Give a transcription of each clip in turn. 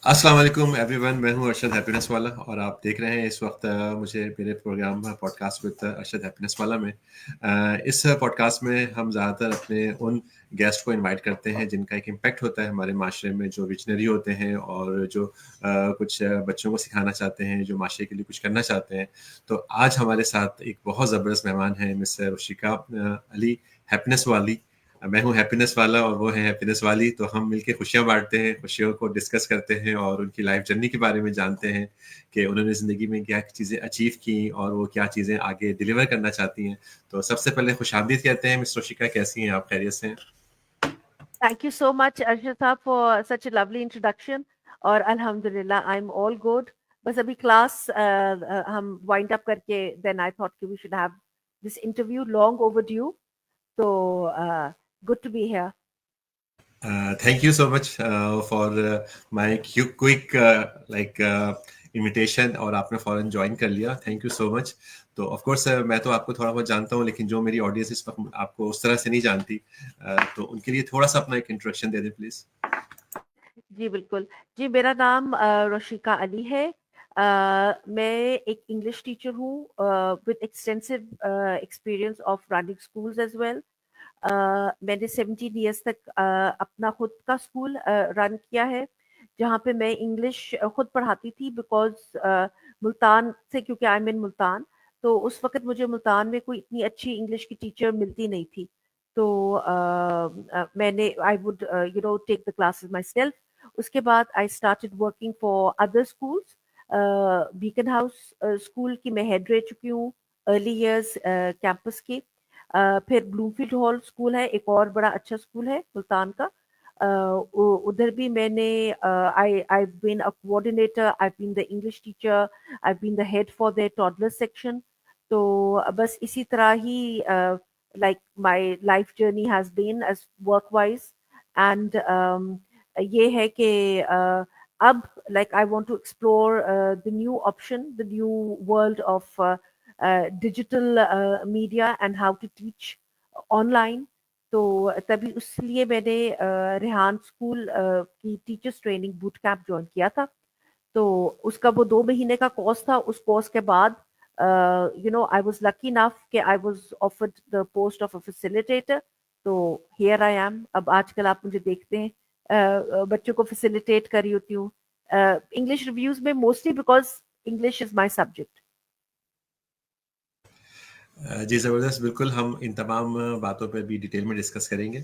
अस्सलाम वालेकुम एवरीवन, मैं हूं अरशद हैप्पीनेस वाला और आप देख रहे हैं इस वक्त मुझे मेरे programme podcast with Arshad happiness वाला में। इस पॉडकास्ट में हम ज़्यादातर अपने उन गेस्ट को इनवाइट करते हैं जिनका एक इम्पैक्ट होता है हमारे माशरे में, जो विजनरी होते हैं और जो कुछ बच्चों को सिखाना चाहते हैं, जो माशरे के लिए कुछ करना चाहते हैं। तो आज हमारे साथ एक बहुत ज़बरदस्त मेहमान है, मिस रुशिका अली हैप्पीनेस वाली। मैं हूँ हैप्पीनेस वाला और वो है हैप्पीनेस वाली। तो हम मिलके खुशियाँ बाँटते हैं, खुशियों को डिस्कस करते हैं और उनकी लाइफ़ जर्नी के बारे में जानते हैं कि उन्होंने ज़िंदगी में क्या चीज़ें अचीव की और वो क्या चीज़ें आगे डिलीवर करना चाहती हैं। तो सबसे पहले खुशामदीद कहते हैं। मिस रुशिका, कैसी हैं आप? खैरियत से हैं? Thank you so much, Arshad साहब, for such a lovely introduction. और अल्हम्दुलिल्लाह, I'm all good. बस अभी क्लास हम wind up करके then I thought कि we should have this interview, long overdue. So good to be here. Thank you so much for my quick like invitation और आपने फ़ौरन जॉइन कर लिया। Thank you so much. तो of course मैं तो आपको थोड़ा बहुत जानता हूँ, लेकिन जो मेरी ऑडियंस इस वक्त आपको उस तरह से नहीं जानती, तो उनके लिए थोड़ा-सा अपना एक इंट्रोडक्शन दे दें प्लीज़। जी बिल्कुल। जी, मेरा नाम रोशिका अली है। मैं एक इंग्लिश टीचर हूँ with extensive experience of running schools as well. मैंने 17 इयर्स तक अपना खुद का स्कूल रन किया है, जहाँ पे मैं इंग्लिश खुद पढ़ाती थी बिकॉज़ मुल्तान से, क्योंकि आई एम इन मुल्तान, तो उस वक़्त मुझे मुल्तान में कोई इतनी अच्छी इंग्लिश की टीचर मिलती नहीं थी। तो मैंने I would take the classes myself. उसके बाद I started working for other schools. Beaconhouse School की मैं हेड रह चुकी हूँ अर्ली इयर्स कैंपस की। फिर ब्लूमफील्ड हॉल स्कूल है, एक और बड़ा अच्छा स्कूल है मुल्तान का। उधर भी मैंने I been a coordinator, I been the English teacher, I been the head for the toddler section. तो बस इसी तरह ही like my life journey has been as work wise. And ये है कि अब like I want to explore the new option, the new world of digital media and how to teach online. तो तभी इसलिए मैंने रेहान स्कूल की teachers training boot camp join किया था। तो उसका वो 2 महीने का कोर्स था। उस कोर्स के बाद आई वाज लकी इनफ कि I was offered the post of a facilitator. तो हियर आई एम। अब आजकल आप मुझे देखते हैं बच्चों को फैसिलिटेट कर रही होती हूँ इंग्लिश रिव्यूज में, mostly because English is my subject. जी ज़बरदस्त, बिल्कुल हम इन तमाम बातों पे भी डिटेल में डिस्कस करेंगे।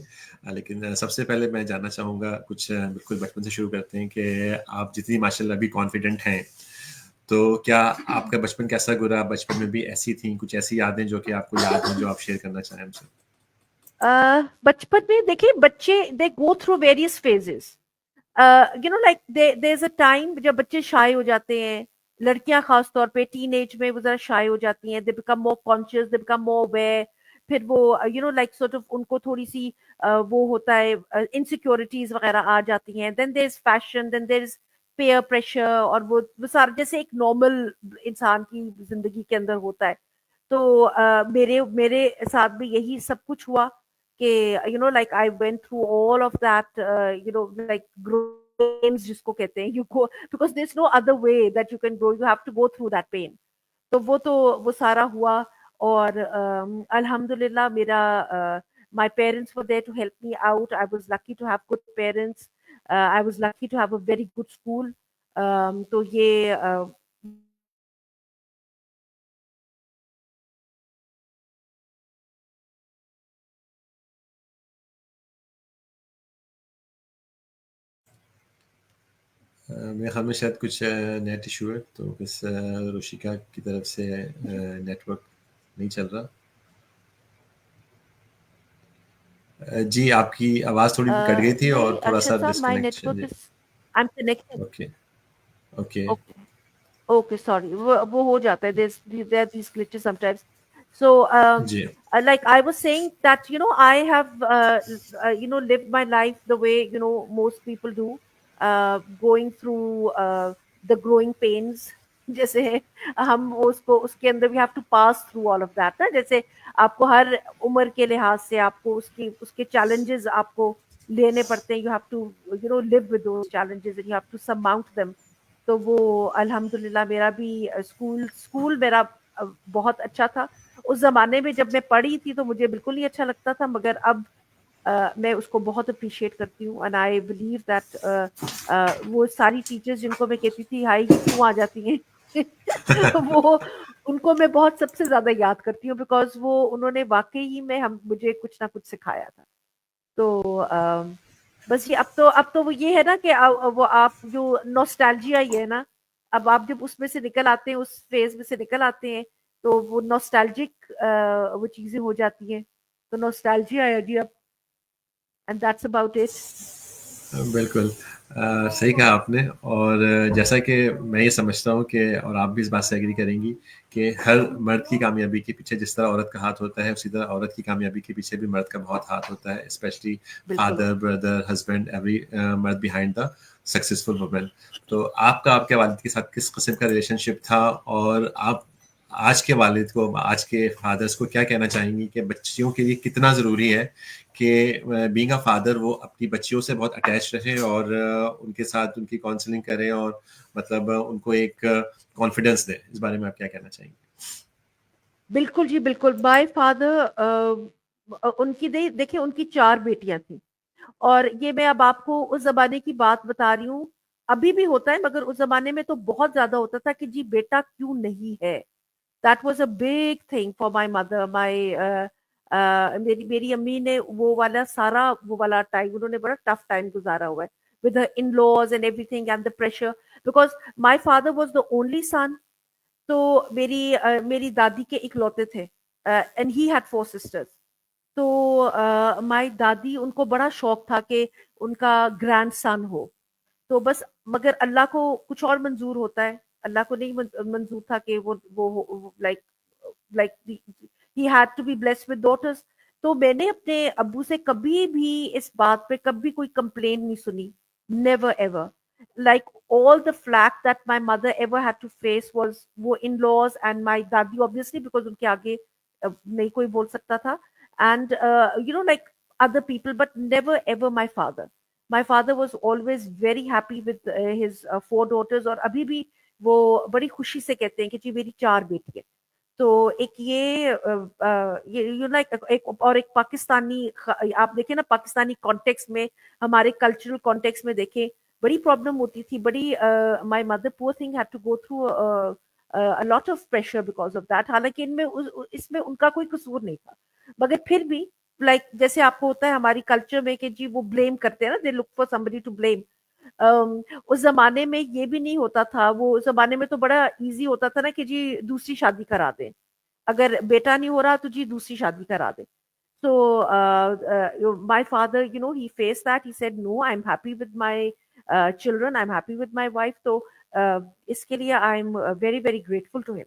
लेकिन सबसे पहले मैं जानना चाहूँगा कुछ बिल्कुल बचपन से शुरू करते हैं कि आप जितनी माशाल्लाह अभी कॉन्फिडेंट हैं, तो क्या आपका बचपन कैसा गुज़रा? बचपन में भी ऐसी थी कुछ ऐसी यादें जो कि आपको याद हों, जो आप शेयर करना चाहें हमसे? बचपन में देखिए, बच्चे they go through various phases. Like there is a time जब बच्चे शाय हो जाते हैं। लड़कियां खास तौर पे टीन एज में वो जरा शाय हो जाती हैं, they become more conscious, they become more aware. फिर वो लाइक सॉर्ट ऑफ उनको थोड़ी सी वो होता है, इनसिक्योरिटीज वगैरह आ जाती हैं। Then there is fashion, then there is peer pressure, और वो सारा जैसे एक नॉर्मल इंसान की जिंदगी के अंदर होता है। तो मेरे मेरे साथ भी यही सब कुछ हुआ कि like I went through all of that, like growings जिसको कहते हैं, you go because there is no other way that you can grow, you have to go through that pain. तो वो सारा हुआ। और अल्हम्दुलिल्लाह मेरा my parents were there to help me out. I was lucky to have good parents, I was lucky to have a very good school. तो ये मेरे ख़्याल में शायद कुछ नेट इशू है, तो बस रुशिका की तरफ से नेटवर्क नहीं चल रहा। जी, आपकी आवाज़ थोड़ी कट गई थी नहीं और थोड़ा-सा अरशद साहब, माय डिस्कनेक्शन नेटवर्क जी। Is, I am connected. Okay, okay. Okay, okay, sorry, वो हो जाता है, there are these glitches sometimes. So जी। like I was saying that I have lived my life the way most people do, going through the growing pains. जैसे हम उसको उसके अंदर we have to pass through all of that ना। जैसे आपको हर उम्र के लिहाज से आपको उसकी उसके challenges आपको लेने पड़ते हैं, you have to live with those challenges and you have to surmount them. तो वो अल्हम्दुलिल्लाह मेरा भी स्कूल मेरा बहुत अच्छा था। उस ज़माने में जब मैं पढ़ी थी तो मुझे बिल्कुल नहीं अच्छा लगता था, मगर अब मैं उसको बहुत अप्रिशिएट करती हूँ एंड आई बिलीव दैट वो सारी टीचर्स जिनको मैं कहती थी हाय ये क्यों आ जाती हैं वो उनको मैं बहुत सबसे ज़्यादा याद करती हूँ, बिकॉज़ वो उन्होंने वाक़ई में हम मुझे कुछ ना कुछ सिखाया था। तो बस ये अब तो वो ये है ना कि वो आप जो नॉस्टैल्जिया ये है ना, अब आप जब उसमें से निकल आते हैं, उस फ़ेज़ में से निकल आते हैं, तो वो नॉस्टैल्जिक वो चीज़ें हो जाती हैं। तो नॉस्टैल्जिया है जी अब, एंड दैट्स अबाउट इट। बिल्कुल सही कहा आपने। और जैसा कि मैं ये समझता हूँ कि, और आप भी इस बात से एग्री करेंगी, कि हर मर्द की कामयाबी के पीछे जिस तरह औरत का हाथ होता है, उसी तरह औरत की कामयाबी के पीछे भी मर्द का बहुत हाथ होता है, स्पेशली बिल्कुल। फादर, ब्रदर, हस्बैंड, एवरी मर्द बिहाइंड द सक्सेसफुल वुमन। तो आपका आपके वालिद के साथ किस किस्म का रिलेशनशिप था, और आप आज के वालिद को, आज के फादर्स को क्या कहना चाहेंगी कि बच्चियों के लिए कितना ज़रूरी है कि बीइंग अ फादर वो अपनी बच्चियों से बहुत अटैच रहे, और उनके साथ उनकी काउंसलिंग करें, और मतलब उनको एक कॉन्फिडेंस दें? इस बारे में आप क्या कहना चाहेंगे? बिल्कुल जी, बिल्कुल। माय फादर उनकी देखिए उनकी 4 बेटियाँ थीं और ये मैं अब आपको उस ज़माने की बात बता रही हूँ। अभी भी होता है मगर उस ज़माने में तो बहुत ज़्यादा होता था कि जी बेटा क्यों नहीं है? That was a big thing for my mother. मेरी अम्मी ने वो वाला टाइम उन्होंने बड़ा टफ टाइम गुज़ारा हुआ है with her in laws and everything and the pressure, because my father was the only son. तो मेरी दादी के इकलौते थे एंड ही हैड 4 सिस्टर्स। तो माय दादी उनको बड़ा शौक था कि उनका ग्रैंडसन हो। तो बस मगर अल्लाह को कुछ और मंज़ूर होता है। अल्लाह को नहीं मंज़ूर था कि वो like like he had to be blessed with daughters. तो मैंने अपने अब्बू से कभी भी इस बात पे कभी कोई कंप्लेंट नहीं सुनी। Never ever. Like all the flack that my mother ever had to face was वो in-laws and my दादी obviously because उनके आगे नहीं कोई बोल सकता था and like other people, but never ever my father. My father was always very happy with his 4 daughters और अभी भी वो बड़ी खुशी से कहते हैं कि जी मेरी 4 बेटी है। तो एक ये लाइक एक पाकिस्तानी आप देखें ना पाकिस्तानी कॉन्टेक्स्ट में हमारे कल्चरल कॉन्टेक्स्ट में देखें बड़ी प्रॉब्लम होती थी बड़ी my mother poor thing had to go through a lot of pressure because of that. हालांकि इसमें उनका कोई कसूर नहीं था मगर फिर भी लाइक जैसे आपको होता है हमारी कल्चर में कि जी वो ब्लेम करते हैं ना, they look for somebody to blame. उस ज़माने में ये भी नहीं होता था, वो उस ज़माने में तो बड़ा ईज़ी होता था ना कि जी दूसरी शादी करा दें। अगर बेटा नहीं हो रहा तो जी दूसरी शादी करा दें। So my father, he faced that. He said, "No, I'm happy with my children. I'm happy with my wife." तो इसके लिए I'm very very grateful to him.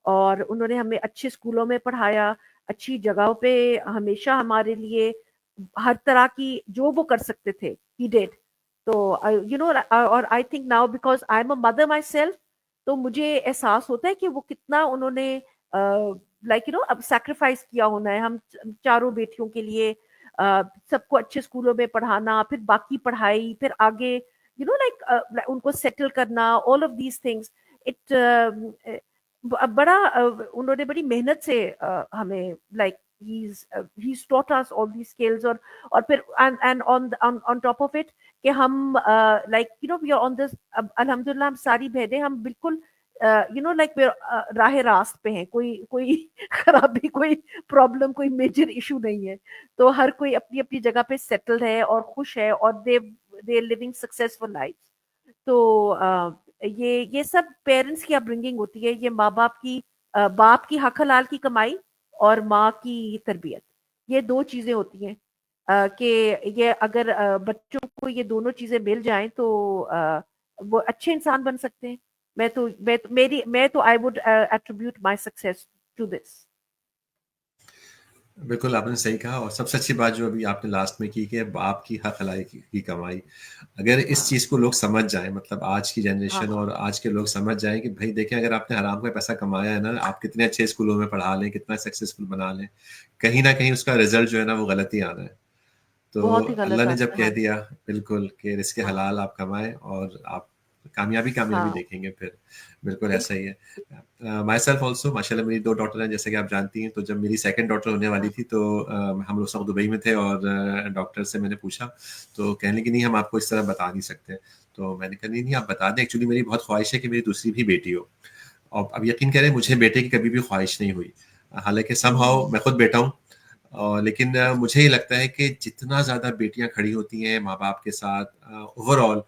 और उन्होंने हमें अच्छे स्कूलों में पढ़ाया, अच्छी जगहों पे हमेशा हमारे लिए हर तरह की जो वो कर सकते थे, he did. तो और I think now because I am a mother my self, तो मुझे एहसास होता है कि वो कितना उन्होंने लाइक अब सैक्रिफाइस किया होना है हम चारों बेटियों के लिए। सबको अच्छे स्कूलों में पढ़ाना, फिर बाकी पढ़ाई, फिर आगे उनको सेटल करना, all of these things. It बड़ा उन्होंने बड़ी मेहनत से हमें like he's taught us all these skills और फिर and on top of it कि हम like we are on this. अल्हम्दुलिल्लाह हम सारी बहनें हम बिल्कुल लाइक राह रास्त पे हैं, कोई कोई खराबी, कोई प्रॉब्लम, कोई मेजर इशू नहीं है। तो हर कोई अपनी अपनी जगह पे सेटल्ड है और खुश है और दे लिविंग सक्सेसफुल लाइफ। तो ये सब पेरेंट्स की अपब्रिंगिंग होती है, ये माँ बाप की बाप की हक हलाल की कमाई और माँ की तरबियत, ये 2 चीज़ें होती हैं। कि ये अगर बच्चों को ये दोनों चीज़ें मिल जाएँ तो वो अच्छे इंसान बन सकते हैं। मैं तो I would attribute my success to this. बिल्कुल, आपने सही कहा। और सबसे अच्छी बात जो अभी आपने लास्ट में की कि बाप की हक हलाई की कमाई। अगर इस हाँ, चीज़ को लोग समझ जाएँ, मतलब आज की हाँ, जनरेशन और आज के लोग समझ जाएँ कि भई देखें, अगर आपने हराम का पैसा कमाया है ना, आप कितने अच्छे स्कूलों में पढ़ा लें, कितना सक्सेसफुल बना लें, कहीं न कहीं उसका रिज़ल्ट जो है ना वो गलत ही आना है। تو बहुत ही गलत अल्लाह ने जब रास्ता, कह हाँ, दिया बिल्कुल कि रिज़्क़ हाँ, हलाल आप कमाएँ और आप कामयाबी हाँ, देखेंगे फिर, बिल्कुल ऐसा बिल्कुल, ही है। माय सेल्फ ऑल्सो माशाल्लाह मेरी 2 डॉटर हैं जैसे कि आप जानती हैं, तो जब मेरी सेकंड डॉटर होने वाली हाँ, थी तो हम लोग सब दुबई में थे और डॉक्टर से मैंने पूछा, तो कहने लगी नहीं हम आपको इस तरह बता नहीं सकते। तो मैंने कहा नहीं, नहीं आप बता दें, एक्चुअली मेरी बहुत ख़्वाहिश है कि मेरी दूसरी भी बेटी हो। और अब यकीन करें मुझे बेटे की कभी भी ख़्वाहिश नहीं हुई। हालाँकि समहाउ हुँ, मैं खुद बेटा हूँ, लेकिन अच्छा, मुझे ये लगता है कि जितना ज़्यादा बेटियाँ खड़ी होती हैं माँ-बाप के साथ ओवरऑल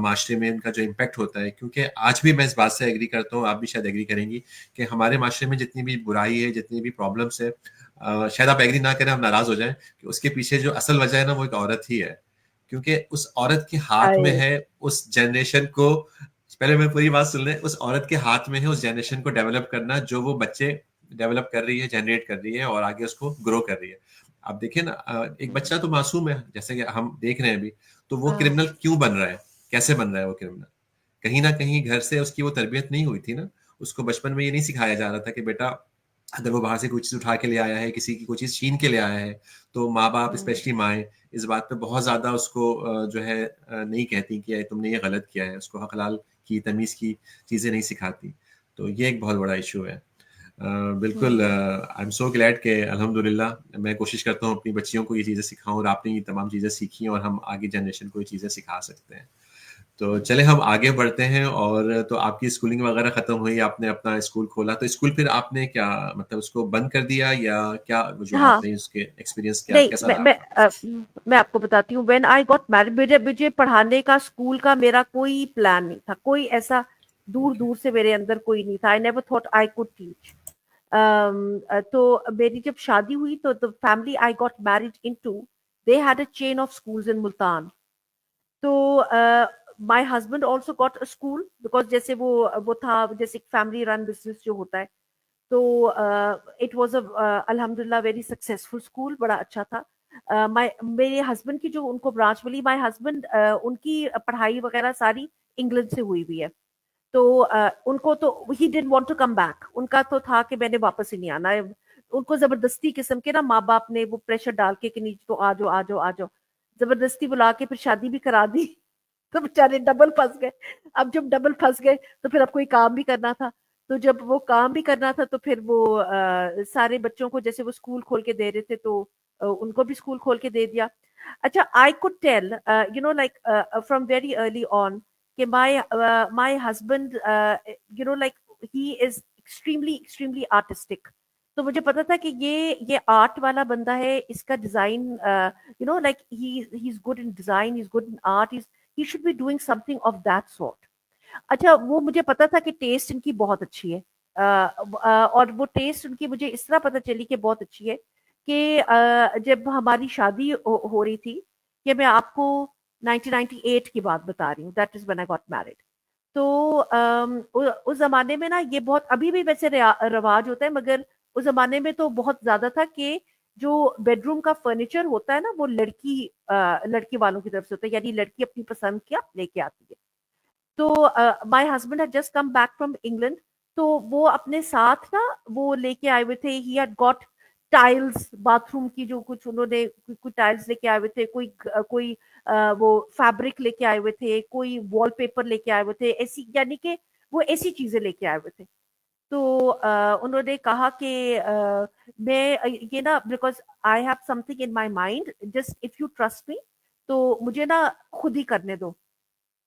माशरे में उनका जो इम्पैक्ट होता है, क्योंकि आज भी मैं इस बात से एग्री करता हूँ, आप भी शायद एग्री करेंगी कि हमारे माशरे में जितनी भी बुराई है, जितनी भी प्रॉब्लम्स है, शायद आप एग्री ना करें, आप नाराज़ हो जाएँ, कि उसके पीछे जो असल वजह है ना, वो एक औरत ही है। क्योंकि उस औरत के हाथ में हाय! है उस जनरेशन को, पहले मैं पूरी बात सुन लें, उस औरत के हाथ में है उस जनरेशन को डेवलप करना, जो वो बच्चे डेवलप कर रही है, जनरेट कर रही है और आगे उसको ग्रो कर रही है। आप देखिए ना, एक हुँ, बच्चा तो मासूम है, जैसे कि हम देख रहे हैं अभी, तो वो हाँ, क्रिमिनल क्यों बन रहा है? कैसे बन रहा है वो क्रिमिनल? कहीं न कहीं घर से उसकी वो तरबियत नहीं हुई थी ना, उसको बचपन में ये नहीं सिखाया जा रहा था कि बेटा अगर वो बाहर से कोई चीज़ उठा के ले आया है, किसी की कोई चीज़ छीन के ले आया है, तो माँ-बाप हुँ, स्पेशली माएँ इस बात पे बहुत ज़्यादा उसको जो है नहीं कहती कि तुमने ये गलत किया है, उसको हक हलाल की, तमीज़ की चीज़ें नहीं सिखाती। तो ये एक बहुत बड़ा इश्यू है। बिल्कुल हुँ। आई एम सो ग्लैड कि अल्हम्दुलिल्लाह मैं कोशिश करता हूँ अपनी बच्चियों को ये चीज़ें सिखाऊँ और आपने ये तमाम चीज़ें सीखी हैं और हम आगे जनरेशन को ये चीज़ें सिखा सकते हैं। तो चलें हम आगे बढ़ते हैं, और तो आपकी स्कूलिंग वगैरह खत्म हुई, आपने अपना स्कूल खोला, तो स्कूल फिर आपने क्या मतलब उसको बंद कर दिया या क्या वजूहात हाँ, रही उसके, एक्सपीरियंस क्या नहीं, कैसा मैं रहा मैं आपका? अ, मैं आपको बताती हूँ, व्हेन आई गॉट मैरिड मुझे मुझे पढ़ाने का, स्कूल का मेरा कोई प्लान नहीं था, कोई ऐसा ओके। दूर-दूर से मेरे अंदर कोई नहीं था। I never thought I could teach. तो मेरी जब शादी हुई तो the family I got married into, they had a chain of schools in Multan. तो my husband also got a school because जैसे वो था जैसे फैमिली रन बिज़नेस जो होता है। तो इट वाज़ अल्हम्दुलिल्लाह वेरी सक्सेसफुल स्कूल, बड़ा अच्छा था। मेरे हस्बैंड की जो उनको ब्रांच मिली, माय हस्बैंड उनकी पढ़ाई वगैरह सारी इंग्लैंड से हुई हुई है। तो उनको तो he didn't want to come back, उनका तो था कि मैंने वापस ही नहीं आना है। उनको ज़बरदस्ती किस्म के ना माँ-बाप ने वो प्रेशर डाल के कि नहीं तो आ जाओ, आ जाओ, आ जाओ। ज़बरदस्ती बुला के फिर शादी भी करा दी। तो बेचारे डबल फँस गए। अब जब डबल फँस गए तो फिर अब कोई काम भी करना था। तो जब वो काम भी करना था तो फिर वो सारे बच्चों को जैसे वो स्कूल खोल के दे रहे थे तो उनको भी स्कूल खोल के दे दिया। अच्छा, I could tell you know like from very early on कि my husband you know like he is extremely artistic. तो मुझे पता था कि ये आर्ट वाला बंदा है, इसका design you know like he's good in design, he's good in art, he should be doing something of that sort. अच्छा, वो मुझे पता था कि टेस्ट इनकी बहुत अच्छी है। और वो टेस्ट उनकी मुझे इस तरह पता चली कि बहुत अच्छी है कि जब हमारी शादी हो रही थी, कि मैं आपको 1998 की बात बता रही हूँ, that is when I got married. तो उस जमाने में ना ये बहुत अभी भी वैसे रवाज होता है, मगर उस जमाने में तो बहुत ज्यादा था कि जो बेडरूम का फर्नीचर होता है ना, वो लड़की वालों की तरफ से होता है, यानी लड़की अपनी पसंद का लेके आती है। तो my husband had just come back from England. तो वो अपने साथ ना वो लेके आए हुए थे, he had got tiles, bathroom की जो कुछ उन्होंने कुछ टाइल्स लेके आए हुए थे, कोई वो फैब्रिक लेके आए हुए थे, कोई वॉलपेपर लेके आए हुए थे, ऐसी यानी कि वो ऐसी चीजें लेके आए हुए थे। तो उन्होंने कहा कि मैं ये ना because I have something in my mind, just if you trust me, तो मुझे ना खुद ही करने दो।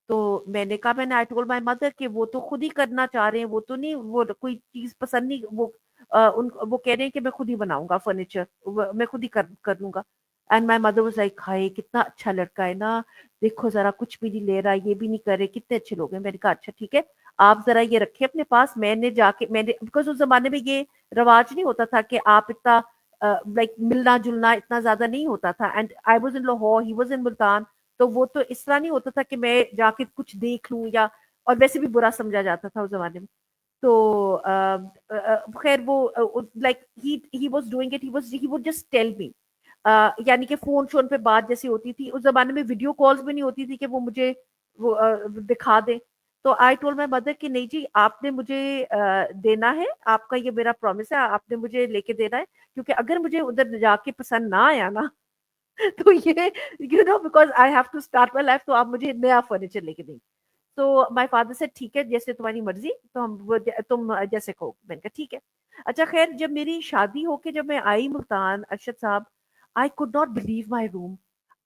तो मैंने कहा, मैंने आई टोल्ड माय मदर कि वो तो खुद ही करना चाह रहे हैं, वो तो नहीं, वो कोई चीज़ पसंद नहीं, वो कह रहे हैं कि मैं खुद ही बनाऊँगा फर्नीचर, मैं खुद ही कर लूँगा। And my mother was like, हाय कितना अच्छा लड़का है ना, देखो ज़रा कुछ भी नहीं ले रहा, ये भी नहीं कर रहे, कितने अच्छे लोग हैं। मैंने कहा अच्छा ठीक है, आप ज़रा ये रखिए अपने पास, मैंने बिकॉज़ उस ज़माने में ये रिवाज नहीं होता था कि आप इतना लाइक मिलना-जुलना इतना ज़्यादा नहीं होता था। And I was in Lahore, he was in Multan. तो वो तो इस तरह नहीं होता था कि मैं जाके कुछ देख लूँ, या और वैसे भी बुरा समझा जाता था उस ज़माने में। तो खैर वो like he was doing it, he would just tell me. यानी कि फ़ोन-शोन पे बात जैसी होती थी, उस ज़माने में वीडियो कॉल्स भी नहीं होती थी कि वो मुझे वो दिखा दें। तो आई टोल्ड माय मदर कि नहीं जी, आपने मुझे देना है, आपका ये मेरा प्रॉमिस है, आपने मुझे लेके देना है, क्योंकि अगर मुझे उधर जाके पसंद ना आया ना, तो ये because I have to start my life, तो आप मुझे नया फर्नीचर लेके देंगे. तो माय फादर से ठीक है, जैसे तुम्हारी मर्जी, तो तुम जैसे कहो. मैंने कहा ठीक है. अच्छा खैर, जब मेरी शादी होके जब मैं आई मुल्तान, अरशद साहब, I could not believe my room.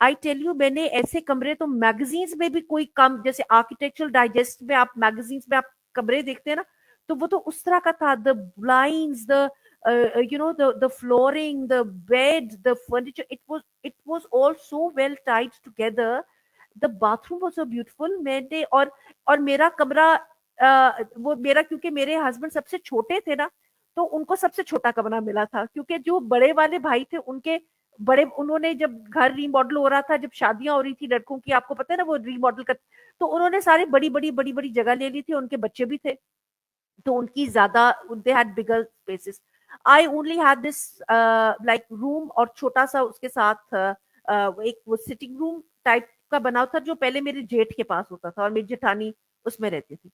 I tell you, मैंने ऐसे कमरे तो मैगजीन्स में भी कोई कम, जैसे आर्किटेक्चरल डाइजेस्ट में आप मैगजीन्स में आप कमरे देखते हैं ना, तो वो तो उस तरह का था. The blinds, the the flooring, the bed, the furniture, it was all so well tied together. The bathroom was so beautiful. मैंने और मेरा कमरा, वो मेरा, क्योंकि मेरे हस्बैंड सबसे छोटे थे ना, तो उनको सबसे छोटा कमरा मिला था, क्योंकि जो बड़े वाले भाई थे उनके बड़े, उन्होंने जब घर रीमॉडल हो रहा था, जब शादियां हो रही थी लड़कों की, आपको पता है ना वो रीमॉडल कर, तो उन्होंने सारी बड़ी बड़ी जगह ले ली थी, उनके बच्चे भी थे, तो उनकी ज्यादा, they had bigger spaces. I only had this like room, और छोटा सा उसके साथ एक वो सिटिंग रूम टाइप का बना था, जो पहले मेरे जेठ के पास होता था और मेरी जेठानी उसमें रहती थी.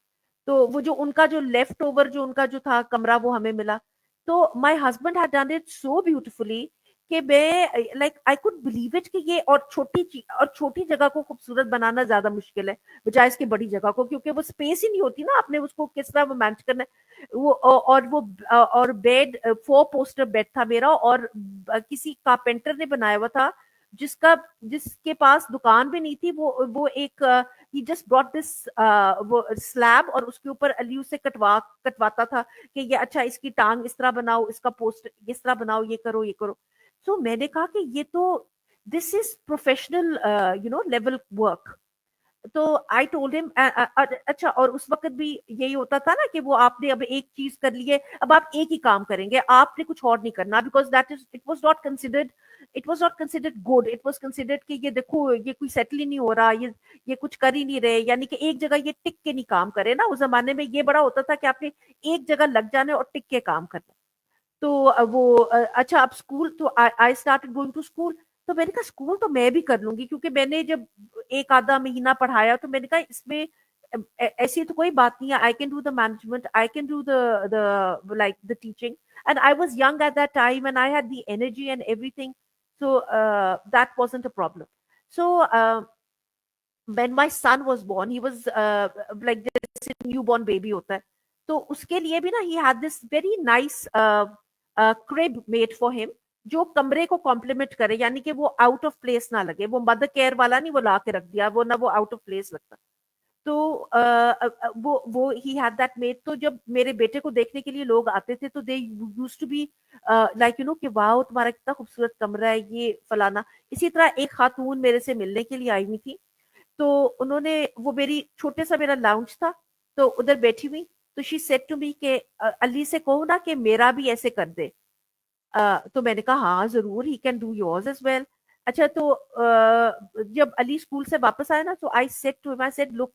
तो वो जो उनका जो लेफ्ट ओवर जो उनका जो था कमरा, वो हमें मिला. तो my husband had done it so beautifully कि मैं, like I could believe it कि ये, और छोटी जगह को खूबसूरत बनाना ज्यादा मुश्किल है बजाय इसकी बड़ी जगह को, क्योंकि वो स्पेस ही नहीं होती ना, आपने उसको किस तरह वो मैनेज करना है. और बेड, 4 पोस्टर बेड था मेरा, और किसी कारपेंटर ने बनाया हुआ था, जिसके पास दुकान भी नहीं थी. वो एक, ही जस्ट ब्रॉट दिस वो स्लैब, और उसके ऊपर अली उसे कटवाता था कि ये अच्छा, इसकी टांग इस तरह बनाओ, इसका पोस्ट इस तरह बनाओ, ये करो ये करो. तो मैंने कहा कि ये तो, this is professional level work. तो आई टोल्ड हिम, अच्छा, और उस वक्त भी यही होता था ना कि वो, आपने अब एक चीज कर ली है, अब आप एक ही काम करेंगे, आपने कुछ और नहीं करना, because that is, it was not considered good. It was considered कि ये देखो, ये कोई सेटल ही नहीं हो रहा, ये कुछ कर ही नहीं रहे, यानी कि एक जगह ये टिक के नहीं काम करे ना. उस जमाने में ये बड़ा होता था कि आपने एक जगह लग जाना है और टिक के काम करना. तो अच्छा, अब स्कूल, तो I started going to school. तो मैंने कहा स्कूल तो मैं भी कर लूंगी, क्योंकि मैंने जब एक आधा महीना पढ़ाया, तो मैंने कहा इसमें ऐसी तो कोई बात नहीं है, I can do the management, I can do the like the teaching. And I was young at that time, and I had the energy and everything. So that wasn't a problem. So when my son was born, he was like this newborn baby होता है, तो उसके लिए भी ना, he had this very nice crib made for him, जो कमरे को कॉम्प्लीमेंट करे, यानी कि वो आउट ऑफ प्लेस ना लगे. वो मदर केयर वाला नहीं, वो ला के रख दिया, वो ना वो आउट ऑफ प्लेस लगता. तो वो ही हैड दैट मेड. तो जब मेरे बेटे को देखने के लिए लोग आते थे, तो they used to be like कि वाओ, तुम्हारा कितना खूबसूरत कमरा है, ये फलाना. इसी तरह एक खातून मेरे से मिलने के लिए आई हुई थी, तो उन्होंने, वो मेरी छोटे सा मेरा लाउंज था, तो उधर बैठी हुई, तो शी सेड टू मी के अली से कहो ना कि मेरा भी ऐसे कर दे. तो मैंने कहा हाँ जरूर, he can do yours as well. अच्छा, तो जब अली स्कूल से वापस आया ना, तो I said to him, I said look,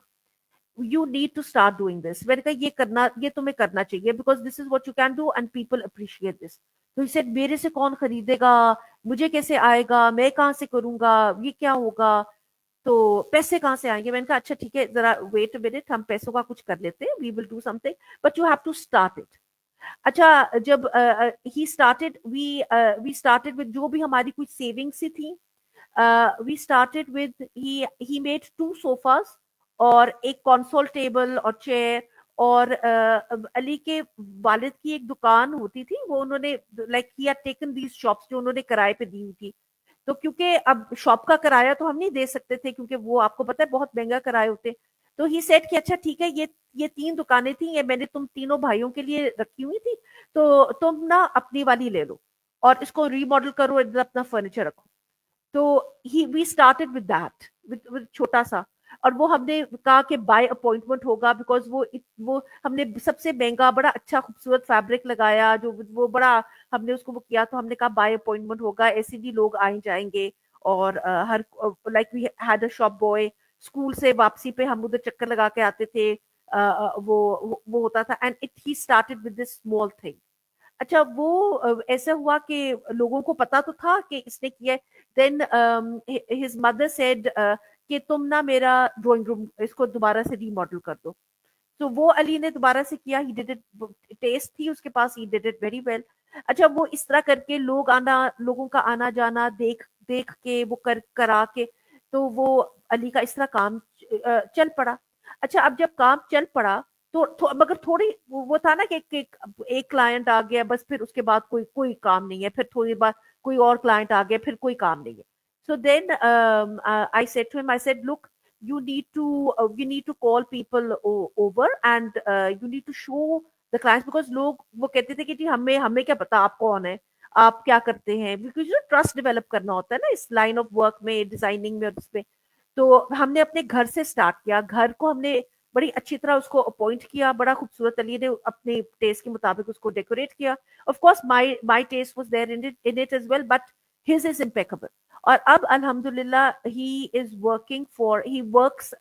you need to start doing this. मैंने कहा ये तुम्हें करना चाहिए, because this is what you can do and people appreciate this. तो ही सेड, मेरे से कौन खरीदेगा, मुझे कैसे आएगा, मैं कहाँ से करूंगा, ये क्या होगा, तो पैसे कहाँ से आएंगे. मैंने कहा अच्छा ठीक है, जरा वेट अ मिनट, हम पैसों का कुछ कर लेते हैं, we will do something, but you have to start it. अच्छा, जब he started, we started with जो भी हमारी कुछ सेविंग्स सी थी. We started with, he made 2 sofas, और एक कंसोल टेबल और चेयर. और अली के वालिद की एक दुकान होती थी, वो उन्होंने, like he had taken these shops, जो उन्होंने किराए पे दी हुई थी. तो क्योंकि अब शॉप का किराया तो हम नहीं दे सकते थे, क्योंकि वो आपको पता है बहुत महंगा किराए होते हैं. तो ही सेड कि अच्छा ठीक है, ये 3 दुकानें थी, ये मैंने तुम तीनों भाइयों के लिए रखी हुई थी, तो तुम ना अपनी वाली ले लो, और इसको रीमॉडल करो, इधर अपना फर्नीचर रखो. तो he we started with that, with छोटा सा. और वो हमने कहा कि बाय अपॉइंटमेंट होगा, बिकॉज वो हमने सबसे महंगा बड़ा अच्छा खूबसूरत फैब्रिक लगाया, जो वो बड़ा, हमने उसको वो किया, तो हमने कहा बाय अपॉइंटमेंट होगा, ऐसे भी लोग आए जाएंगे. और हर, like we had a shop boy, school से वापसी पे हम उधर चक्कर लगा के आते थे. वो होता था, and it he started with this small thing. अच्छा, वो ऐसा हुआ कि लोगों को पता तो था कि इसने किया है. देन हिज मदर सेड कि तुम ना मेरा ड्राइंग रूम इसको दोबारा से रीमॉडल कर दो. तो वो अली ने दोबारा से किया, ही डिड इट, टेस्ट थी उसके पास, he did it very well. अच्छा, वो इस तरह करके लोगों का आना जाना देख के वो करा के, तो वो अली का इस तरह काम चल पड़ा। अच्छा, अब जब काम चल पड़ा तो मगर थोड़ी वो था ना कि एक क्लाइंट आ गया बस, फिर उसके बाद कोई कोई काम नहीं है, फिर थोड़ी बाद कोई और क्लाइंट आ गया, फिर कोई काम नहीं है. So then I said to him, I said, look, you need to call people over, and you need to show the clients, because लोग वो कहते थे कि जी हमें हमें क्या पता आप कौन है, आप क्या करते हैं, बिकॉज ट्रस्ट डेवलप करना होता है ना इस लाइन ऑफ वर्क में, डिजाइनिंग में और इसमें. तो हमने अपने घर से स्टार्ट किया. घर को हमने बड़ी अच्छी तरह उसको अपॉइंट किया, बड़ा खूबसूरत अली ने अपने टेस्ट के मुताबिक उसको डेकोरेट किया. Of course my taste was there in it as well, but his is impeccable. और अब अल्हम्दुलिल्लाह he works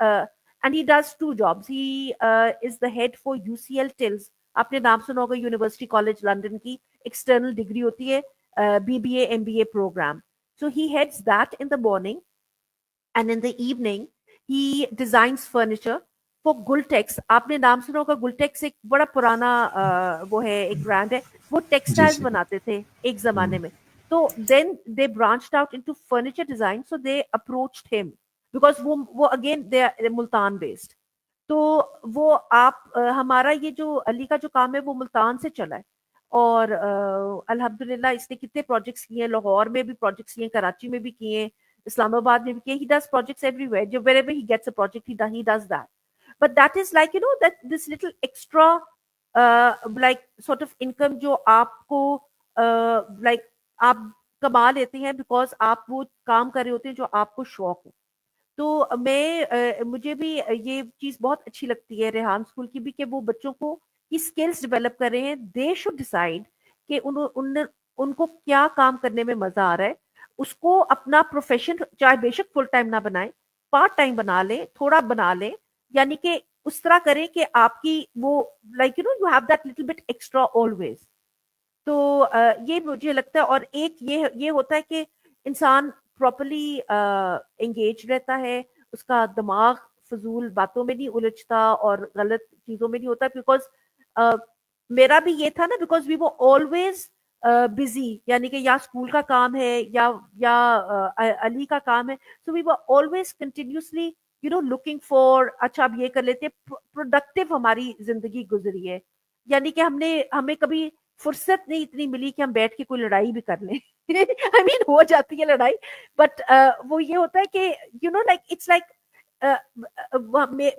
and he does two jobs. He is the head for UCL TILS. आपने नाम सुना होगा, यूनिवर्सिटी कॉलेज लंदन की external degree होती है, BBA MBA programme. So he heads that in the morning, and in the evening he designs furniture for Gultex. आपने नाम सुना होगा, Gultex एक बड़ा पुराना वो है, एक ब्रांड है, वो टेक्सटाइल्स बनाते थे एक जमाने में. तो then they branched out into furniture design, so they approached him because वो again they are Multan based. तो वो आप हमारा ये जो अली का जो काम है वो मुल्तान से चला है, और अल्हम्दुलिल्लाह इसने कितने प्रोजेक्ट्स किए हैं, लाहौर में भी प्रोजेक्ट्स किए हैं, कराची में भी किए हैं, इस्लामाबाद में भी किए. He does projects everywhere. Wherever he gets a project, he does that. But that is like, that this little extra like sort of income जो आपको like आप कमा लेते हैं because आप वो काम कर रहे होते हैं जो आपको शौक हो. तो मुझे भी ये चीज बहुत अच्छी लगती है रेहान स्कूल की भी, कि वो बच्चों को की स्किल्स डेवलप कर रहे हैं. दे शुड डिसाइड कि उनको क्या काम करने में मजा आ रहा है, उसको अपना प्रोफेशन चाहे बेशक फुल टाइम ना बनाए, पार्ट टाइम बना ले, थोड़ा बना ले, यानी कि उस तरह करें कि आपकी वो like you have that little bit extra always. तो ये मुझे लगता है. और एक ये होता है कि इंसान प्रॉपरली एंगेज रहता है, उसका दिमाग फजूल बातों में नहीं उलझता और गलत चीजों में नहीं होता. बिकॉज मेरा भी ये था ना, बिकॉज वी वो ऑलवेज बिजी, यानी कि या स्कूल का काम है या अली का काम है. सो वी वो ऑलवेज कंटिन्यूसली लुकिंग फॉर, अच्छा अब ये कर लेते हैं. प्रोडक्टिव हमारी जिंदगी गुजरी है, यानी कि हमें कभी फुर्सत नहीं इतनी मिली कि हम बैठ के कोई लड़ाई भी कर लें. I mean, हो जाती है लड़ाई, बट वो ये होता है कि लाइक इट्स लाइक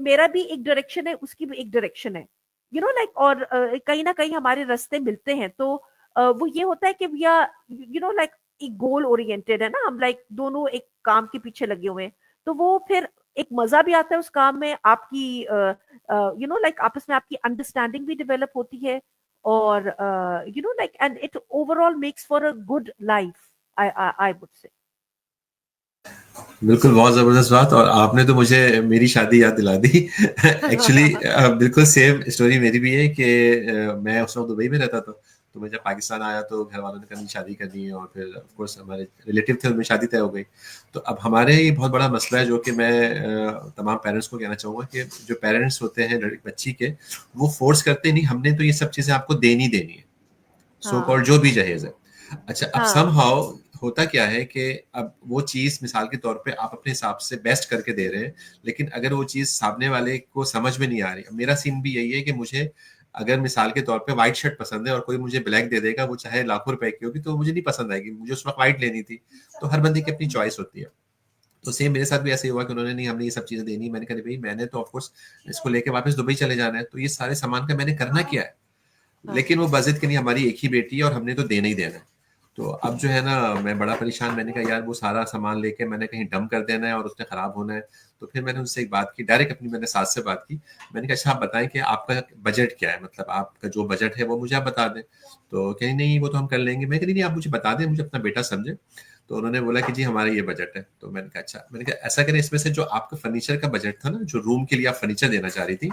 मेरा भी एक डायरेक्शन है, उसकी भी एक डायरेक्शन है, लाइक. और कहीं ना कहीं हमारे रास्ते मिलते हैं. तो वो ये होता है कि वी आर लाइक एक गोल ओरिएंटेड है ना हम, लाइक दोनों एक काम के पीछे लगे हुए हैं. तो वो फिर एक मजा भी आता है उस काम में, आपकी लाइक आपस में आपकी अंडरस्टैंडिंग भी डेवलप होती है, और like, and it overall makes for a good life, I would say. बिल्कुल, बहुत जबरदस्त बात. और आपने तो मुझे मेरी शादी याद दिला दी. एक्चुअली बिल्कुल सेम स्टोरी मेरी भी है कि मैं उस वक्त दुबई में रहता था. तो मैं जब पाकिस्तान आया तो घर वालों ने कहा शादी करनी है, और फिर ऑफ कोर्स हमारे रिलेटिव थे, उनमें शादी तय हो गई. तो अब हमारे ये बहुत बड़ा मसला है जो कि मैं तमाम पेरेंट्स को कहना चाहूँगा कि जो पेरेंट्स होते हैं बच्ची के, वो फोर्स करते नहीं, हमने तो ये सब चीज़ें आपको देनी है, सो कॉल्ड जो भी जहेज है. अच्छा, अब समहाउ होता क्या है कि अब वो चीज मिसाल के तौर पे आप अपने हिसाब से बेस्ट करके दे रहे हैं, लेकिन अगर वो चीज सामने वाले को समझ में नहीं आ रही. मेरा सीन भी यही है कि मुझे अगर मिसाल के तौर पे व्हाइट शर्ट पसंद है और कोई मुझे ब्लैक दे देगा, वो चाहे लाखों रुपए की होगी, तो मुझे नहीं पसंद आएगी, मुझे उस वक्त व्हाइट लेनी थी. तो हर बंदे की अपनी चॉइस होती है. तो सेम मेरे साथ भी ऐसे हुआ कि उन्होंने नहीं, हमने ये सब चीजें देनी. मैंने कहा भाई मैंने तो ऑफकोर्स इसको लेके वापस दुबई चले जाना है, तो ये सारे सामान का मैंने करना क्या है. लेकिन वो बजट के नहीं, हमारी एक ही बेटी है और हमने तो देना ही देना है. तो अब जो है ना, मैं बड़ा परेशान. मैंने कहा यार वो सारा सामान लेके मैंने कहीं डंप कर देना है और उसने खराब होना है. तो फिर मैंने उनसे एक बात की, डायरेक्ट अपनी मैंने सास से बात की. मैंने कहा अच्छा आप बताएं कि आपका बजट क्या है, मतलब आपका जो बजट है वो मुझे आप बता दें. तो कहीं नहीं वो तो हम कर लेंगे. मैं कहीं नहीं, आप मुझे बता दें, मुझे अपना बेटा समझे. तो उन्होंने बोला कि जी हमारा ये बजट है. तो मैंने कहा अच्छा. मैंने कहा ऐसा करें, इसमें से जो आपका फर्नीचर का बजट था ना, जो रूम के लिए आप फर्नीचर देना चाह रही थी,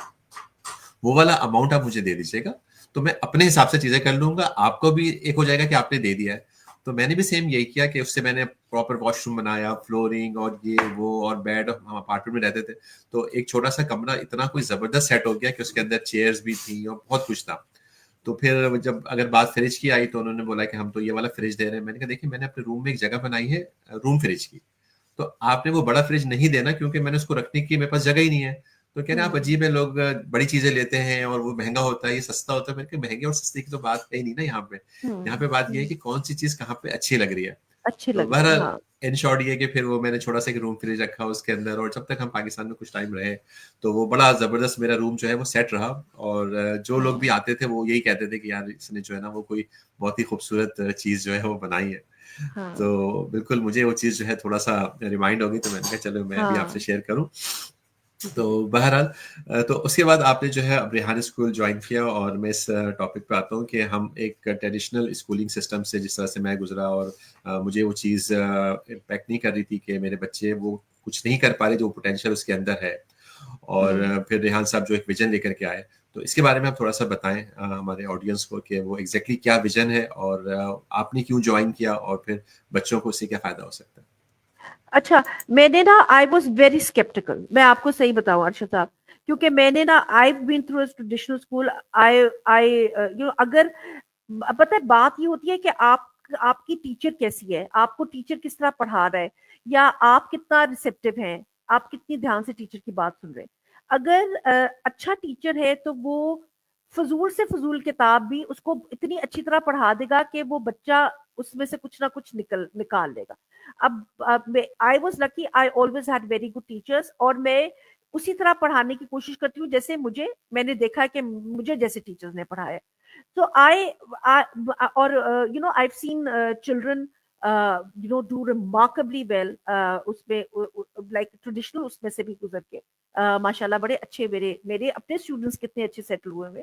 वो वाला अमाउंट आप मुझे दे दीजिएगा, तो मैं अपने हिसाब से चीजें कर लूंगा. आपको भी एक हो जाएगा कि आपने दे दिया है. तो मैंने भी सेम यही किया कि उससे मैंने प्रॉपर वॉशरूम बनाया, फ्लोरिंग और ये वो और बेड. हम अपार्टमेंट में रहते थे, तो एक छोटा सा कमरा इतना कोई जबरदस्त सेट हो गया कि उसके अंदर चेयर्स भी थी और बहुत कुछ था. تو پھر جب اگر بات فریج کی آئی تو انہوں نے بولا کہ ہم تو یہ والا فریج دے رہے ہیں. میں نے کہا دیکھیے میں نے اپنے روم میں ایک جگہ بنائی ہے روم فریج کی, تو آپ نے وہ بڑا فریج نہیں دینا کیونکہ میں نے اس کو رکھنے کی میرے پاس جگہ ہی نہیں ہے. تو کہہ رہے ہیں آپ عجیب ہے, لوگ بڑی چیزیں لیتے ہیں اور وہ مہنگا ہوتا ہے, یہ سستا ہوتا ہے. میں نے کہا مہنگے اور سستے کی تو بات ہے ہی نہیں نا یہاں پہ. یہاں پہ بات یہ ہے کہ کون سی چیز کہاں پہ اچھی لگ رہی ہے. اچھی تو لگ رہی ہے. بہرحال ہاں ان شارٹ یہ کہ پھر وہ میں نے چھوٹا سا ایک روم فریج رکھا اس کے اندر, اور جب تک ہم پاکستان میں کچھ ٹائم رہے تو وہ بڑا زبردست میرا روم جو ہے وہ سیٹ رہا. اور جو لوگ بھی آتے تھے وہ یہی کہتے تھے کہ یار اس نے جو ہے نا وہ کوئی بہت ہی خوبصورت چیز جو ہے وہ بنائی ہے. ہاں تو بالکل مجھے وہ چیز جو ہے تھوڑا سا ریمائنڈ ہوگی, تو میں نے کہا چلو میں بھی آپ سے ہاں شیئر کروں. تو بہرحال تو اس کے بعد آپ نے جو ہے اب ریحان اسکول جوائن کیا, اور میں اس ٹاپک پہ آتا ہوں کہ ہم ایک ٹریڈیشنل اسکولنگ سسٹم سے جس طرح سے میں گزرا, اور مجھے وہ چیز امپیکٹ نہیں کر رہی تھی کہ میرے بچے وہ کچھ نہیں کر پا رہے جو پوٹینشیل اس کے اندر ہے. اور پھر ریحان صاحب جو ایک ویژن لے کر کے آئے, تو اس کے بارے میں آپ تھوڑا سا بتائیں ہمارے آڈینس کو کہ وہ ایگزیکٹلی کیا ویژن ہے, اور آپ نے کیوں جوائن کیا, اور پھر بچوں کو اس سے کیا فائدہ ہو سکتا ہے. اچھا, میں نے نا آئی واز ویری اسکیپٹیکل, میں آپ کو صحیح بتاؤں ارشد صاحب, کیونکہ میں نے نا آئی بین تھرو ٹریڈیشنل اسکول. اگر پتہ ہے بات یہ ہوتی ہے کہ آپ کی ٹیچر کیسی ہے, آپ کو ٹیچر کس طرح پڑھا رہا ہے, یا آپ کتنا ریسیپٹیو ہیں, آپ کتنی دھیان سے ٹیچر کی بات سن رہے ہیں. اگر اچھا ٹیچر ہے تو وہ فضول سے فضول کتاب بھی اس کو اتنی اچھی طرح پڑھا دے گا کہ وہ بچہ اس میں سے کچھ نہ کچھ نکال لے گا. اب I was lucky, I always had very good teachers, اور میں اسی طرح پڑھانے کی کوشش کرتی ہوں جیسے میں نے دیکھا کہ مجھے جیسے ٹیچرز نے پڑھایا. So or I've seen children do remarkably well اس میں like traditional اس میں سے بھی گزر کے ماشاءاللہ بڑے اچھے میرے اپنے اسٹوڈنٹس کتنے اچھے سیٹل ہوئے ہوئے.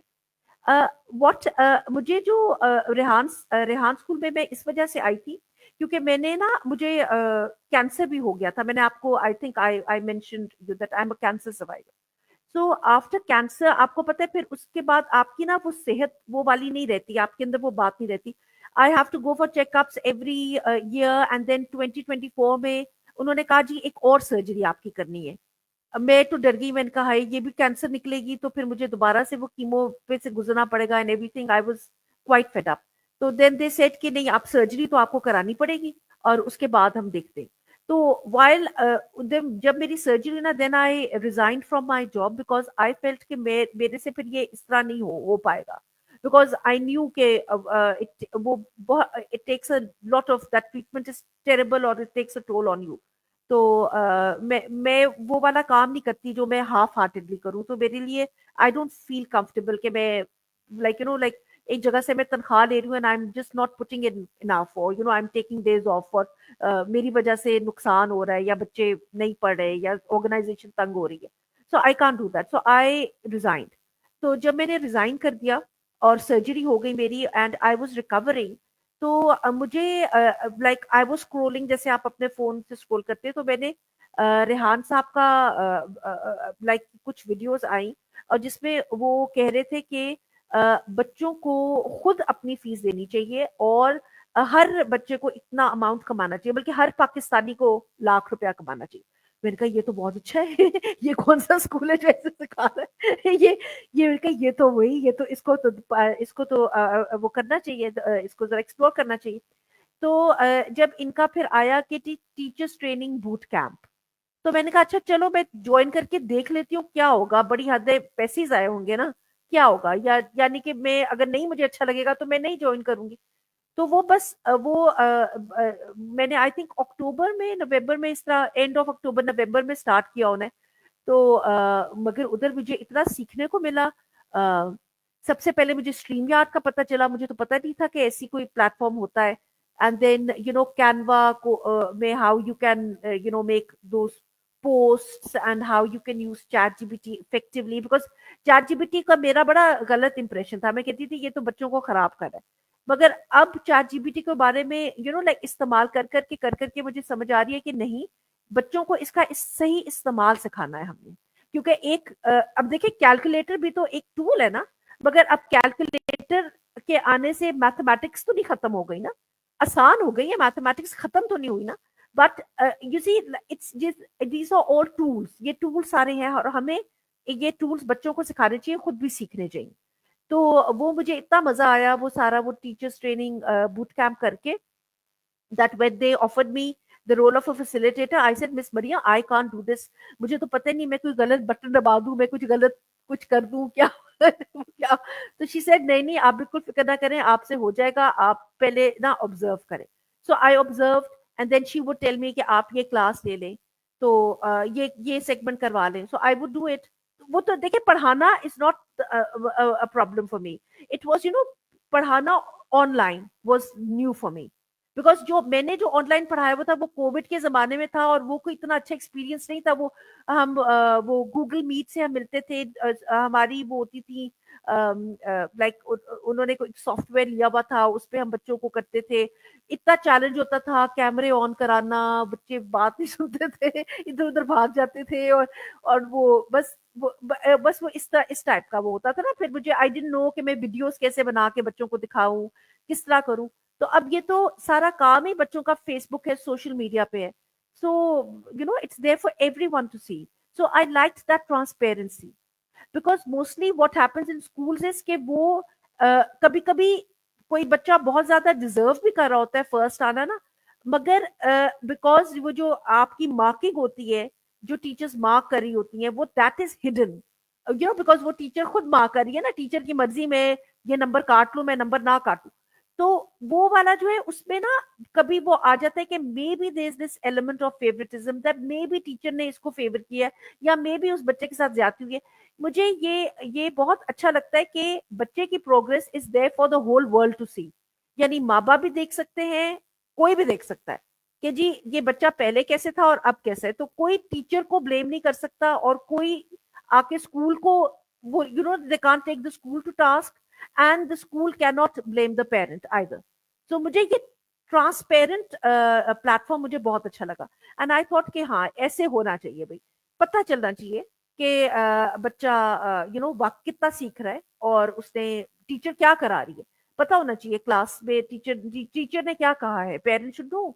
واٹ مجھے جو ریحان اسکول میں اس وجہ سے آئی تھی کیونکہ میں نے نا مجھے کینسر بھی ہو گیا تھا. میں نے آپ کو I think I mentioned that I am a cancer survivor. So after cancer آپ کو پتہ ہے پھر اس کے بعد آپ کی نا وہ صحت وہ والی نہیں رہتی, آپ کے اندر وہ بات نہیں رہتی. I have to go for check ups every year, and then 2024 میں انہوں نے کہا جی ایک اور سرجری آپ کی کرنی ہے. میں تو ڈر گئی, میں نے کہا یہ بھی کینسر نکلے گی تو پھر مجھے دوبارہ سے وہ کیمو پہ سے گزرنا پڑے گا, اینڈ ایوری تھنگ. I was quite fed up. تو دین دے سیڈ کہ نہیں, آپ سرجری تو آپ کو کرانی پڑے گی اور اس کے بعد ہم دیکھتے ہیں. تو وائل جب میری سرجری نا, then I resigned from my job because I felt کہ میرے سے پھر یہ اس طرح نہیں ہو پائے گا, بیکاز آئی نیو کہ وہ it takes a lot of that treatment is terrible اور it takes a toll on you. تو میں وہ والا کام نہیں کرتی جو میں ہاف ہارٹیڈلی کروں. تو میرے لیے آئی ڈونٹ فیل کمفرٹیبل کہ میں لائک ایک جگہ سے میں تنخواہ لے رہی ہوں, and I am just not putting enough, اور I am taking days off for میری وجہ سے نقصان ہو رہا ہے, یا بچے نہیں پڑھ رہے, یا آرگنائزیشن تنگ ہو رہی ہے. So I can't do that, so I resigned. تو جب میں نے ریزائن کر دیا اور سرجری ہو گئی میری, اینڈ آئی واز ریکورنگ, تو مجھے لائک آئی واز اسکرولنگ, جیسے آپ اپنے فون سے اسکرول کرتے ہیں, تو میں نے ریحان صاحب کا لائک کچھ ویڈیوز آئیں, اور جس میں وہ کہہ رہے تھے کہ بچوں کو خود اپنی فیس دینی چاہیے, اور ہر بچے کو اتنا اماؤنٹ کمانا چاہیے, بلکہ ہر پاکستانی کو ₹1,00,000 کمانا چاہیے. میں نے کہا یہ تو بہت اچھا ہے, یہ کون سا اسکول ہے جو ایسے سکھا رہا ہے, یہ تو وہی, یہ تو اس کو تو وہ کرنا چاہیے, اس کو ذرا ایکسپلور کرنا چاہیے. تو جب ان کا پھر آیا کہ ٹیچرز ٹریننگ بوٹ کیمپ, تو میں نے کہا اچھا چلو میں جوائن کر کے دیکھ لیتی ہوں کیا ہوگا, بڑی حد پیسے ضائع ہوں گے نا, کیا ہوگا, یعنی کہ میں اگر نہیں مجھے اچھا لگے گا تو میں نہیں جوائن کروں گی. تو وہ بس وہ میں نے آئی تھنک اکتوبر میں نومبر میں اس طرح اینڈ آف اکتوبر نومبر میں اسٹارٹ کیا انہیں. تو مگر ادھر مجھے اتنا سیکھنے کو ملا. سب سے پہلے مجھے اسٹریم یارڈ کا پتہ چلا, مجھے تو پتہ نہیں تھا کہ ایسی کوئی پلیٹ فارم ہوتا ہے. اینڈ دین کینوا میں how you can make those posts and how you can use ChatGPT effectively, because ChatGPT کا میرا بڑا غلط امپریشن تھا. میں کہتی تھی یہ تو بچوں کو خراب کر رہا ہے, مگر اب ChatGPT کے بارے میں لائک استعمال کر کے مجھے سمجھ آ رہی ہے کہ نہیں, بچوں کو اس کا صحیح استعمال سکھانا ہے ہم نے. کیونکہ ایک اب دیکھیں کیلکولیٹر بھی تو ایک ٹول ہے نا, مگر اب کیلکولیٹر کے آنے سے میتھمیٹکس تو نہیں ختم ہو گئی نا, آسان ہو گئی ہے, میتھمیٹکس ختم تو نہیں ہوئی نا. But you see these are all tools, یہ ٹولس سارے ہیں, اور ہمیں یہ ٹولس بچوں کو سکھانے چاہیے, خود بھی سیکھنے چاہیے. تو وہ مجھے اتنا مزہ آیا وہ سارا وہ ٹیچرس ٹریننگ بوٹ کیمپ کر کے, that when they offered me the role of a facilitator, I said, Miss Maria, I can't do this. مجھے تو پتہ نہیں میں کوئی غلط بٹن دبا دوں, میں کچھ غلط کچھ کر دوں کیا کیا. تو she said, نہیں نہیں, آپ بالکل فکر نہ کریں, آپ سے ہو جائے گا, آپ پہلے نہ آبزرو کریں. So I observed and then she would tell me کہ آپ یہ کلاس لے لیں, تو یہ سیگمنٹ کروا لیں. So I would do it. وہ تو دیکھیں پڑھانا is not a problem for me. It was, پڑھانا on line was new for me. Because جو میں نے جو آن لائن پڑھایا وہ تھا وہ کووڈ کے زمانے میں تھا, اور وہ کوئی اتنا اچھا ایکسپیرینس نہیں تھا. وہ ہم وہ گوگل میٹ سے ہم ملتے تھے, ہماری وہ ہوتی تھی لائک انہوں نے کوئی سافٹ ویئر لیا ہوا تھا, اس پہ ہم بچوں کو کرتے تھے. اتنا چیلنج ہوتا تھا, کیمرے آن کرانا, بچے بات نہیں سنتے تھے, ادھر ادھر بھاگ جاتے تھے, اور وہ بس وہ اس ٹائپ کا وہ ہوتا تھا نا. پھر مجھے آئی ڈنٹ نو کہ میں ویڈیوز کیسے بنا کے بچوں کو دکھاؤں, کس طرح کروں. تو اب یہ تو سارا کام ہی بچوں کا فیس بک ہے, سوشل میڈیا پہ ہے. So it's there for every one to see. So I like that transparency, because mostly what happens in schools is کہ وہ کبھی کبھی کوئی بچہ بہت زیادہ ڈیزرو بھی کر رہا ہوتا ہے فرسٹ آنا نا, مگر بیکاز وہ جو آپ کی مارکنگ ہوتی ہے, جو ٹیچرز مارک کر رہی ہوتی ہیں, وہ دیٹ از ہڈن, بیکاز وہ ٹیچر خود مارک کر رہی ہے نا, ٹیچر کی مرضی میں یہ نمبر کاٹ لوں, میں نمبر نہ کاٹوں. تو وہ والا جو ہے اس میں نا کبھی وہ آ جاتا ہے کہ maybe there is this element of favouritism, that maybe teacher نے اس کو فیور کیا ہے, یا مے بی اس بچے کے ساتھ زیادتی ہوئی ہے. مجھے یہ بہت اچھا لگتا ہے کہ بچے کی progress is there for the whole world to see. یعنی ماں باپ بھی دیکھ سکتے ہیں, کوئی بھی دیکھ سکتا ہے کہ جی یہ بچہ پہلے کیسے تھا اور اب کیسے ہے. تو کوئی ٹیچر کو بلیم نہیں کر سکتا, اور کوئی آ کے اسکول کو وہ they can't take the school to task, and the school cannot blame the parent either. So مجھے یہ ٹرانسپیرنٹ پلیٹفارم مجھے بہت اچھا لگا, اینڈ آئی تھاٹ کہ ہاں ایسے ہونا چاہیے بھائی, پتہ چلنا چاہیے کہ بچہ وقت کتنا سیکھ رہا ہے, اور اس نے ٹیچر کیا کرا رہی ہے, پتہ ہونا چاہیے کلاس میں ٹیچر نے کیا کہا ہے. Parent should know.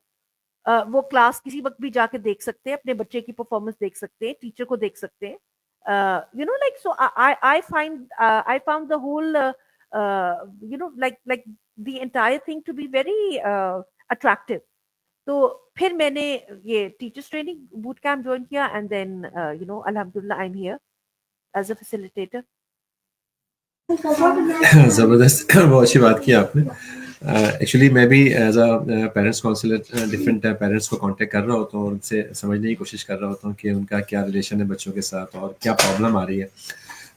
وہ کلاس کسی وقت بھی جا کے دیکھ سکتے ہیں, اپنے بچے کی پرفارمنس دیکھ سکتے ہیں, ٹیچر کو دیکھ سکتے ہیں. Like, so I found the whole like the entire thing to be very attractive. تو پھر میں نے یہ teachers training boot camp join کیا, اینڈ دین الحمدللہ I am here as a facilitator. زبردست, بہت اچھی بات کی آپ نے. ایکچولی میں بھی as a parents counsellor different parents کو کانٹیکٹ کر رہا ہوتا ہوں, اور ان سے سمجھنے کی کوشش کر رہا ہوتا ہوں کہ ان کا کیا ریلیشن ہے بچوں کے ساتھ اور کیا پرابلم آ رہی ہے.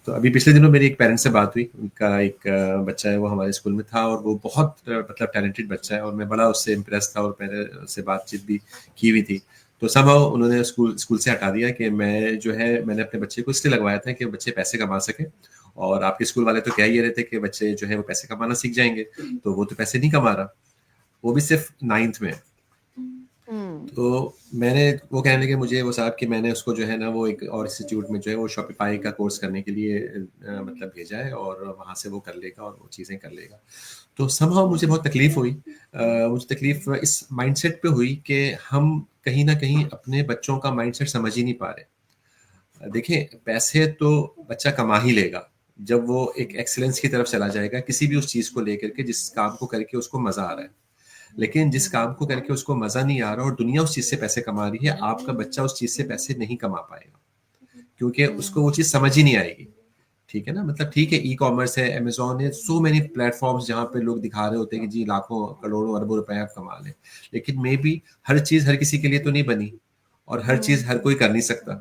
تو ابھی پچھلے دنوں میری ایک پیرنٹ سے بات ہوئی, ان کا ایک بچہ ہے وہ ہمارے اسکول میں تھا, اور وہ بہت مطلب ٹیلنٹڈ بچہ ہے, اور میں بڑا اس سے امپریس تھا, اور پہلے اس سے بات چیت بھی کی ہوئی تھی. تو somehow انہوں نے اسکول سے ہٹا دیا کہ میں نے اپنے بچے کو اس لیے لگوایا تھا کہ بچے پیسے کما سکیں, اور آپ کے اسکول والے تو کہہ ہی رہے تھے کہ بچے جو ہے وہ پیسے کمانا سیکھ جائیں گے. تو وہ تو پیسے نہیں کما رہا, وہ بھی صرف 9th میں. تو میں نے وہ کہنے لگے مجھے وہ صاحب کہ میں نے اس کو جو ہے نا وہ ایک اور انسٹیٹیوٹ میں جو ہے وہ شاپیفائی کا کورس کرنے کے لیے مطلب بھیجا ہے, اور وہاں سے وہ کر لے گا اور وہ چیزیں کر لے گا. تو somehow مجھے بہت تکلیف ہوئی. مجھے تکلیف اس مائنڈ سیٹ پہ ہوئی کہ ہم کہیں نہ کہیں اپنے بچوں کا مائنڈ سیٹ سمجھ ہی نہیں پا رہے. دیکھیں پیسے تو بچہ کما ہی لے گا جب وہ ایک ایکسلنس کی طرف چلا جائے گا, کسی بھی اس چیز کو لے کر کے جس کام کو کر کے اس کو مزہ آ رہا ہے. لیکن جس کام کو کر کے اس کو مزہ نہیں آ رہا اور دنیا اس چیز سے پیسے کما رہی ہے, آپ کا بچہ اس چیز سے پیسے نہیں کما پائے گا, کیونکہ اس کو وہ چیز سمجھ ہی نہیں آئے گی. ٹھیک ہے نا, مطلب ٹھیک ہے ای کامرس ہے, امیزون ہے, سو مینی پلیٹ فارمس جہاں پہ لوگ دکھا رہے ہوتے ہیں کہ جی لاکھوں کروڑوں اربوں روپے آپ کما لیں, لیکن مے بی ہر چیز ہر کسی کے لیے تو نہیں بنی, اور ہر چیز ہر کوئی کر نہیں سکتا.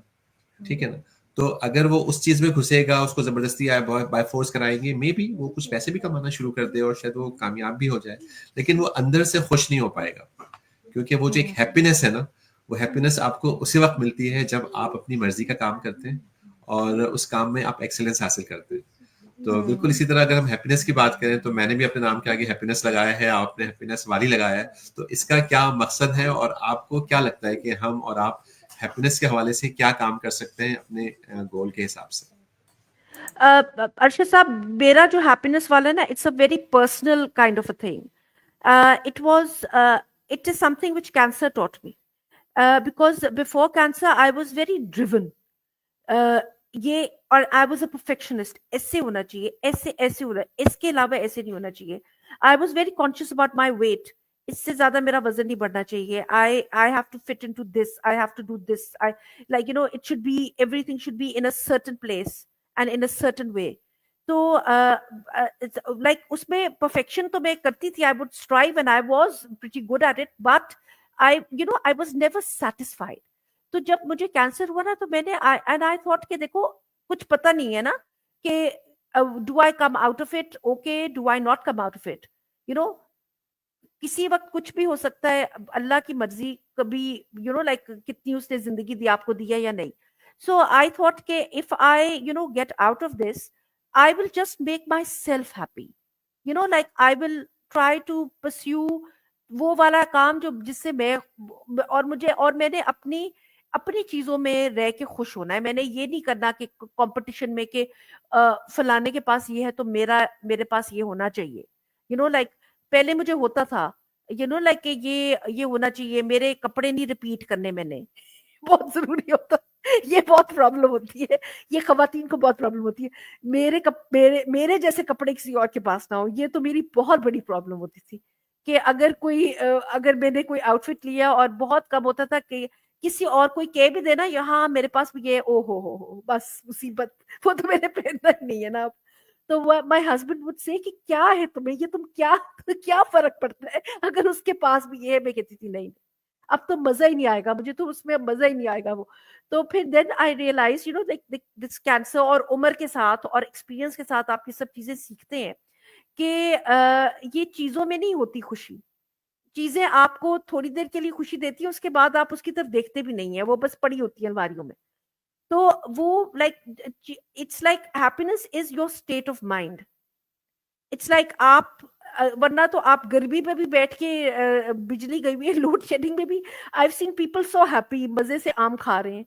ٹھیک ہے نا, تو اگر وہ اس چیز میں گھسے گا, اس کو زبردستی بائی فورس کرائیں گے, مے بی وہ کچھ پیسے بھی کمانا شروع کر دے اور شاید وہ کامیاب بھی ہو جائے, لیکن وہ اندر سے خوش نہیں ہو پائے گا, کیونکہ وہ جو ایک ہیپینس ہے نا, وہ ہیپینس آپ کو اسی وقت ملتی ہے جب آپ اپنی مرضی کا کام کرتے ہیں اور اس کام میں آپ ایکسلنس حاصل کرتے ہیں. تو بالکل اسی طرح اگر ہم ہیپینس کی بات کریں تو میں نے بھی اپنے نام کے آگے ہیپینس لگایا ہے, آپ نے ہیپینس والی لگایا ہے. تو اس کا کیا مقصد ہے, اور آپ کو کیا لگتا ہے کہ ہم اور آپ ہیپینس کے حوالے سے کیا کام کر سکتے ہیں اپنے گول کے حساب سے؟ ارشد صاحب, میرا جو ہیپینس والا ہے نا, it's a very personal kind of a thing. It is something which cancer taught me. Because before cancer I was very driven. یہ और आई वाज अ परफेक्शनिस्ट, ऐसे होना चाहिए, ऐसे ऐसे होना, इसके अलावा ऐसे नहीं होना चाहिए. I was very conscious about my weight. इससे ज्यादा मेरा वजन नहीं बढ़ना चाहिए. I have to fit into this, I have to do this, I like it should be, everything should be in a certain place and in a certain way. तो like उसमें perfection तो मैं करती थी. I would strive and I was pretty good at it, but I was never satisfied. तो जब मुझे cancer हुआ ना, तो मैंने एंड आई थॉट कि देखो, कुछ पता नहीं है ना कि do I come out of it, okay, do I not come out of it. You know किसी वक्त कुछ भी हो सकता है. अल्लाह की मर्जी कभी, लाइक कितनी उसने जिंदगी दी, आपको दिया या नहीं. सो आई थॉट के if I get out of this, I will just make myself happy. Like I will try to pursue वो वाला काम जो जिससे मैं, और मैंने अपनी अपनी चीजों में रह के खुश होना है. मैंने ये नहीं करना कि कंपटीशन में कि फलाने के पास ये है तो मेरे पास ये होना चाहिए. लाइक पहले मुझे होता था, लाइक ये होना चाहिए, मेरे कपड़े नहीं रिपीट करने मैंने. बहुत जरूरी होता. ये बहुत प्रॉब्लम होती है, ये खवातीन को बहुत प्रॉब्लम होती है. मेरे जैसे कपड़े किसी और के पास ना हो, ये तो मेरी बहुत बड़ी प्रॉब्लम होती थी. कि अगर मैंने कोई आउटफिट लिया और बहुत कम होता था कि किसी और कोई कह भी देना यहाँ मेरे पास भी ये, ओ हो, बस मुसीबत. वो तो मैंने पहनना ही नहीं है ना अब. तो माय हस्बैंड वुड से कि क्या है तुम्हें, ये तुम क्या क्या फर्क पड़ता है अगर उसके पास भी ये है. मैं कहती थी नहीं, अब तो मजा ही नहीं आएगा मुझे, तो उसमें अब मजा ही नहीं आएगा वो. तो फिर then I realise like this cancer, और उम्र के साथ और एक्सपीरियंस के साथ आप ये सब चीजें सीखते हैं कि ये चीजों में नहीं होती खुशी. चीजें आपको थोड़ी देर के लिए खुशी देती है, उसके बाद आप उसकी तरफ देखते भी नहीं है, वो बस पड़ी होती है अलमारियों में. तो वो like it's like happiness is your state of mind. It's like आप वरना तो आप गर्मी में भी बैठ के बिजली गई हुई है, लोड शेडिंग में भी I have seen people so happy, मजे से आम खा रहे हैं,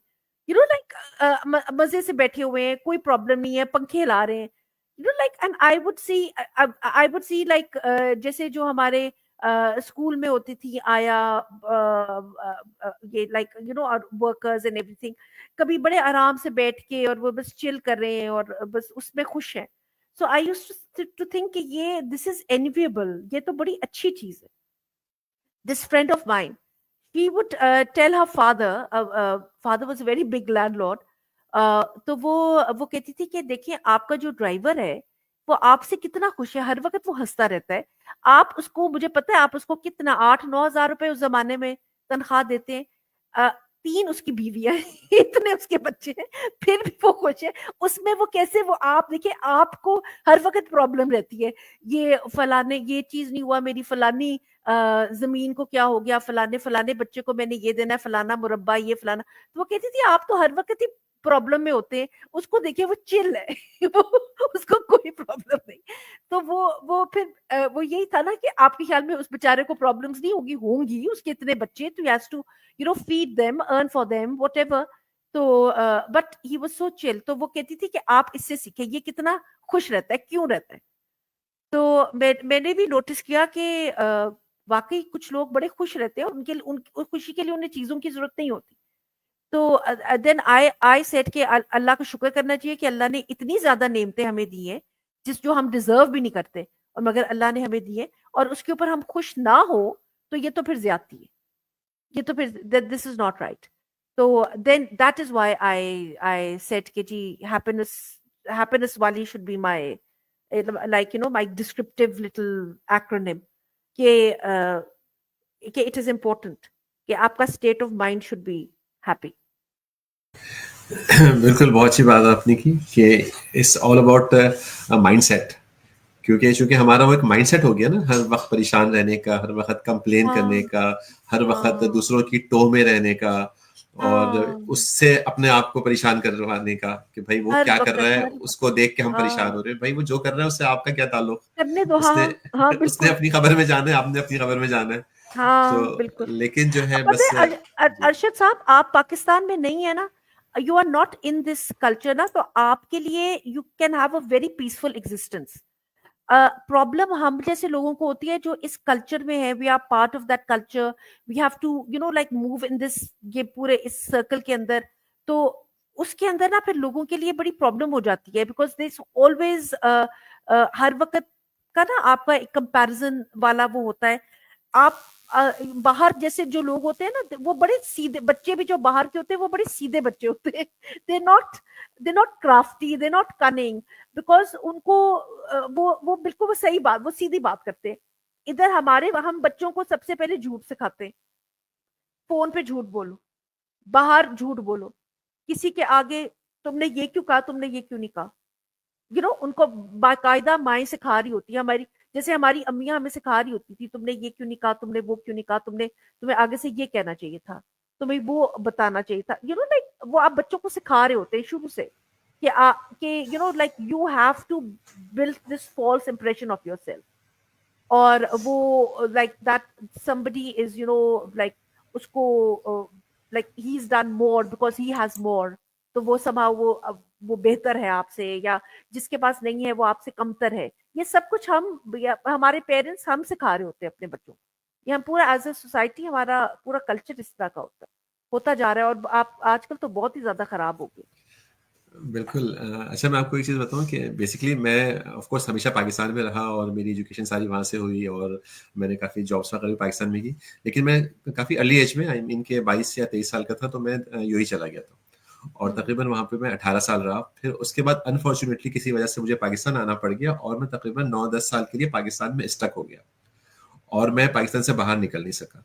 लाइक मजे से बैठे हुए हैं, कोई प्रॉब्लम नहीं है, पंखे हिला रहे हैं. Like and I would see like जैसे जो हमारे स्कूल में होती थी आया, ये लाइक वर्कर्स एंड एवरीथिंग, कभी बड़े आराम से बैठ के और वो बस चिल कर रहे हैं और बस उसमें खुश हैं. सो आई यूज्ड टू थिंक कि ये दिस इज एनविएबल, ये तो बड़ी अच्छी चीज है. This friend of mine, he would tell her father was a very big landlord. तो वो कहती थी कि देखिए आपका जो ड्राइवर है वो आपसे कितना खुश है, हर वक्त वो हंसता रहता है. आप उसको, मुझे पता है आप उसको कितना 8-9 हज़ार रुपए उस जमाने में तनख्वाह देते हैं. 3 उसकी बीवियां हैं, इतने उसके बच्चे हैं, फिर भी वो खुश है. उसमें वो कैसे, वो आप देखिए, आपको हर वक्त प्रॉब्लम रहती है, ये फलाने ये चीज नहीं हुआ, मेरी फलानी जमीन को क्या हो गया, फलाने फलाने बच्चे को मैंने ये देना है, फलाना मुरब्बा, ये फलाना. तो वो कहती थी आप तो हर वक्त ही प्रॉब्लम में होते हैं, उसको देखिए वो चिल है. वो उसको कोई प्रॉब्लम नहीं. तो वो फिर वो यही था ना कि आपके ख्याल में उस बेचारे को प्रॉब्लम्स नहीं होगी, होंगी, उसके इतने बच्चे, तो has to feed them, earn for them, whatever. तो but he was so chill. तो वो कहती थी कि आप इससे सीखें, ये कितना खुश रहता है, क्यों रहता है. तो मैंने भी नोटिस किया कि वाकई कुछ लोग बड़े खुश रहते हैं, उस खुशी के लिए उन्हें चीजों की जरूरत नहीं होती. तो देन आई सेड कि अल्लाह का शुक्र करना चाहिए कि अल्लाह ने इतनी ज्यादा नेमतें हमें दी हैं जो हम डिजर्व भी नहीं करते, और मगर अल्लाह ने हमें दी है, और उसके ऊपर हम खुश ना हो तो ये तो फिर ज्यादती है, ये तो फिर दिस इज नॉट राइट. तो then that is why I said कि जी हैप्पीनेस वाली should be my, like my descriptive little acronym, कि it is important कि आपका state of mind should be happy. बिल्कुल, बहुत अच्छी बात आपने की कि इट्स ऑल अबाउट माइंडसेट. क्योंकि चूंकि हमारा वो एक माइंडसेट हो गया ना, हर वक्त परेशान रहने का, हर वक्त कंप्लेन करने हाँ, का, हर वक्त हाँ, दूसरों की टोह में रहने का, और हाँ, उससे अपने आप को परेशान करवाने का कि भाई वो हर क्या कर वक्त, रहा है हर वक्त. उसको देख के हम परेशान हाँ, हो रहे हैं. भाई वो जो कर रहा है उससे आपका क्या ताल्लुक. करने दो. हाँ, उसने हाँ, उसने बिल्कुल. अपनी खबर में जाना है, आपने अपनी खबर में जाना है. हाँ, तो बिल्कुल. लेकिन जो अब है पता बस है जी. अरशद साहब, आप पाकिस्तान में नहीं है ना, you are not in this culture ना, तो आपके लिए you can have a very peaceful existence. Problem हम जैसे लोगों को होती है जो इस कल्चर में है, we are part of that culture, we have to like move in this, ये पूरे इस सर्कल के अंदर. तो اس کے اندر نا پھر لوگوں کے لیے بڑی پرابلم ہو جاتی ہے, بیکاز دس آلویز ہر وقت کا نا آپ کا ایک کمپیرزن والا وہ ہوتا ہے. آپ باہر جیسے جو لوگ ہوتے ہیں نا وہ بڑے سیدھے بچے بھی جو باہر کے ہوتے ہیں وہ بڑے سیدھے بچے ہوتے ہیں. They not crafty, they not cunning, because ان کو وہ بالکل وہ صحیح بات, وہ سیدھی بات کرتے ہیں. ادھر ہم بچوں کو سب سے پہلے جھوٹ سکھاتے ہیں. فون پہ جھوٹ بولو, باہر جھوٹ بولو, کسی کے آگے تم نے یہ کیوں کہا, تم نے یہ کیوں نہیں کہا. ان کو باقاعدہ مائیں سکھا رہی ہوتی ہے ہماری, جیسے ہماری امیاں ہمیں سکھا رہی ہوتی تھی, تم نے یہ کیوں نہیں کہا, تم نے وہ کیوں نہیں کہا, تمہیں آگے سے یہ کہنا چاہیے تھا, تمہیں وہ بتانا چاہیے تھا. لائک وہ آپ بچوں کو سکھا رہے ہوتے ہیں شروع سے کہ like you have to build this false impression of yourself. اور وہ like that somebody is like اس کو like he is done more because he has more, تو وہ somehow وہ بہتر ہے آپ سے, یا جس کے پاس نہیں ہے وہ آپ سے کمتر ہے. یہ سب کچھ ہمارے پیرنٹس ہم سکھا رہے ہوتے ہیں اپنے بچوں کو. یہ ہم پورا ایز اے سوسائٹی, ہمارا پورا کلچر اس طرح کا ہوتا جا رہا ہے, اور آپ آج کل تو بہت ہی زیادہ خراب ہو گئے. بالکل. اچھا میں آپ کو ایک چیز بتاؤں کہ بیسکلی میں آف کورس ہمیشہ پاکستان میں رہا اور میری ایجوکیشن ساری وہاں سے ہوئی, اور میں نے کافی جابس وغیرہ بھی پاکستان میں کی. لیکن میں کافی ارلی ایج میں ان کے 22 یا 23 سال کا تھا تو میں یو ہی چلا گیا تھا, اور تقریباً وہاں پہ میں 18 سال رہا. پھر اس کے بعد انفارچونیٹلی کسی وجہ سے مجھے پاکستان آنا پڑ گیا, اور میں تقریباً 9-10 سال کے لیے پاکستان میں اسٹک ہو گیا, اور میں پاکستان سے باہر نکل نہیں سکا.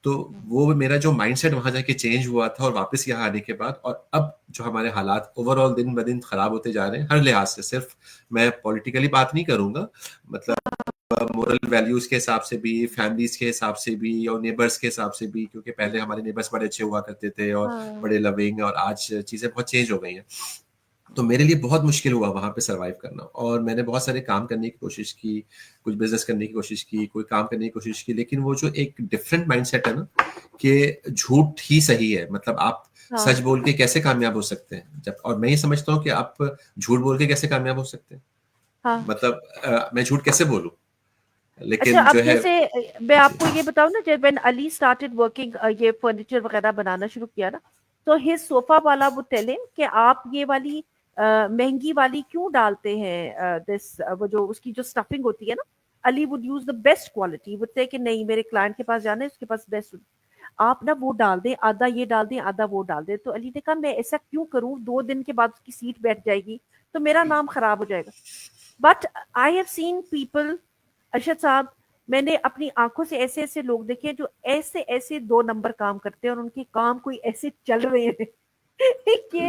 تو وہ میرا جو مائنڈ سیٹ وہاں جا کے چینج ہوا تھا, اور واپس یہاں آنے کے بعد, اور اب جو ہمارے حالات اوور آل دن بہ دن خراب ہوتے جا رہے ہیں ہر لحاظ سے. صرف میں پولیٹیکلی بات نہیں کروں گا, مطلب مورل ویلیوز کے حساب سے بھی, فیملیز کے حساب سے بھی, اور نیبرس کے حساب سے بھی, کیونکہ پہلے ہمارے نیبرس بڑے اچھے ہوا کرتے تھے اور بڑے لونگ, اور آج چیزیں بہت چینج ہو گئی ہیں. تو میرے لیے بہت مشکل ہوا وہاں پہ سروائیو کرنا, اور میں نے بہت سارے کام کرنے کی کوشش کی, کچھ بزنس کرنے کی کوشش کی, کوئی کام کرنے کی کوشش کی, لیکن وہ جو ایک ڈفرینٹ مائنڈ سیٹ ہے نا کہ جھوٹ ہی صحیح ہے. مطلب آپ سچ بول کے کیسے کامیاب ہو سکتے ہیں, جب, اور میں یہ سمجھتا ہوں کہ آپ جھوٹ بول کے کیسے کامیاب ہو سکتے ہیں, مطلب میں جھوٹ کیسے بولوں, اچھا لیکن اب جو ہے. جیسے میں آپ کو یہ بتاؤں نا, جب when علی started working یہ فرنیچر وغیرہ بنانا شروع کیا نا, تو his sofa والا would tell him کہ آپ یہ والی مہنگی والی کیوں ڈالتے ہیں, وہ جو اس کی جو اسٹفنگ ہوتی ہے نا, علی would use the best quality, would say کہ نہیں میرے کلائنٹ کے پاس جانا ہے, اس کے پاس بیسٹ, آپ نا وہ ڈال دیں, آدھا یہ ڈال دیں, آدھا وہ ڈال دیں. تو علی نے کہا میں ایسا کیوں کروں, 2 دن کے بعد اس کی سیٹ بیٹھ جائے گی تو میرا نام خراب ہو جائے گا. But I have seen people, Arshad sahab, میں نے اپنی آنکھوں سے ایسے ایسے لوگ دیکھے جو ایسے ایسے 2 نمبر کام کرتے ہیں, اور ان کے کام کوئی ایسے چل رہے ہیں کہ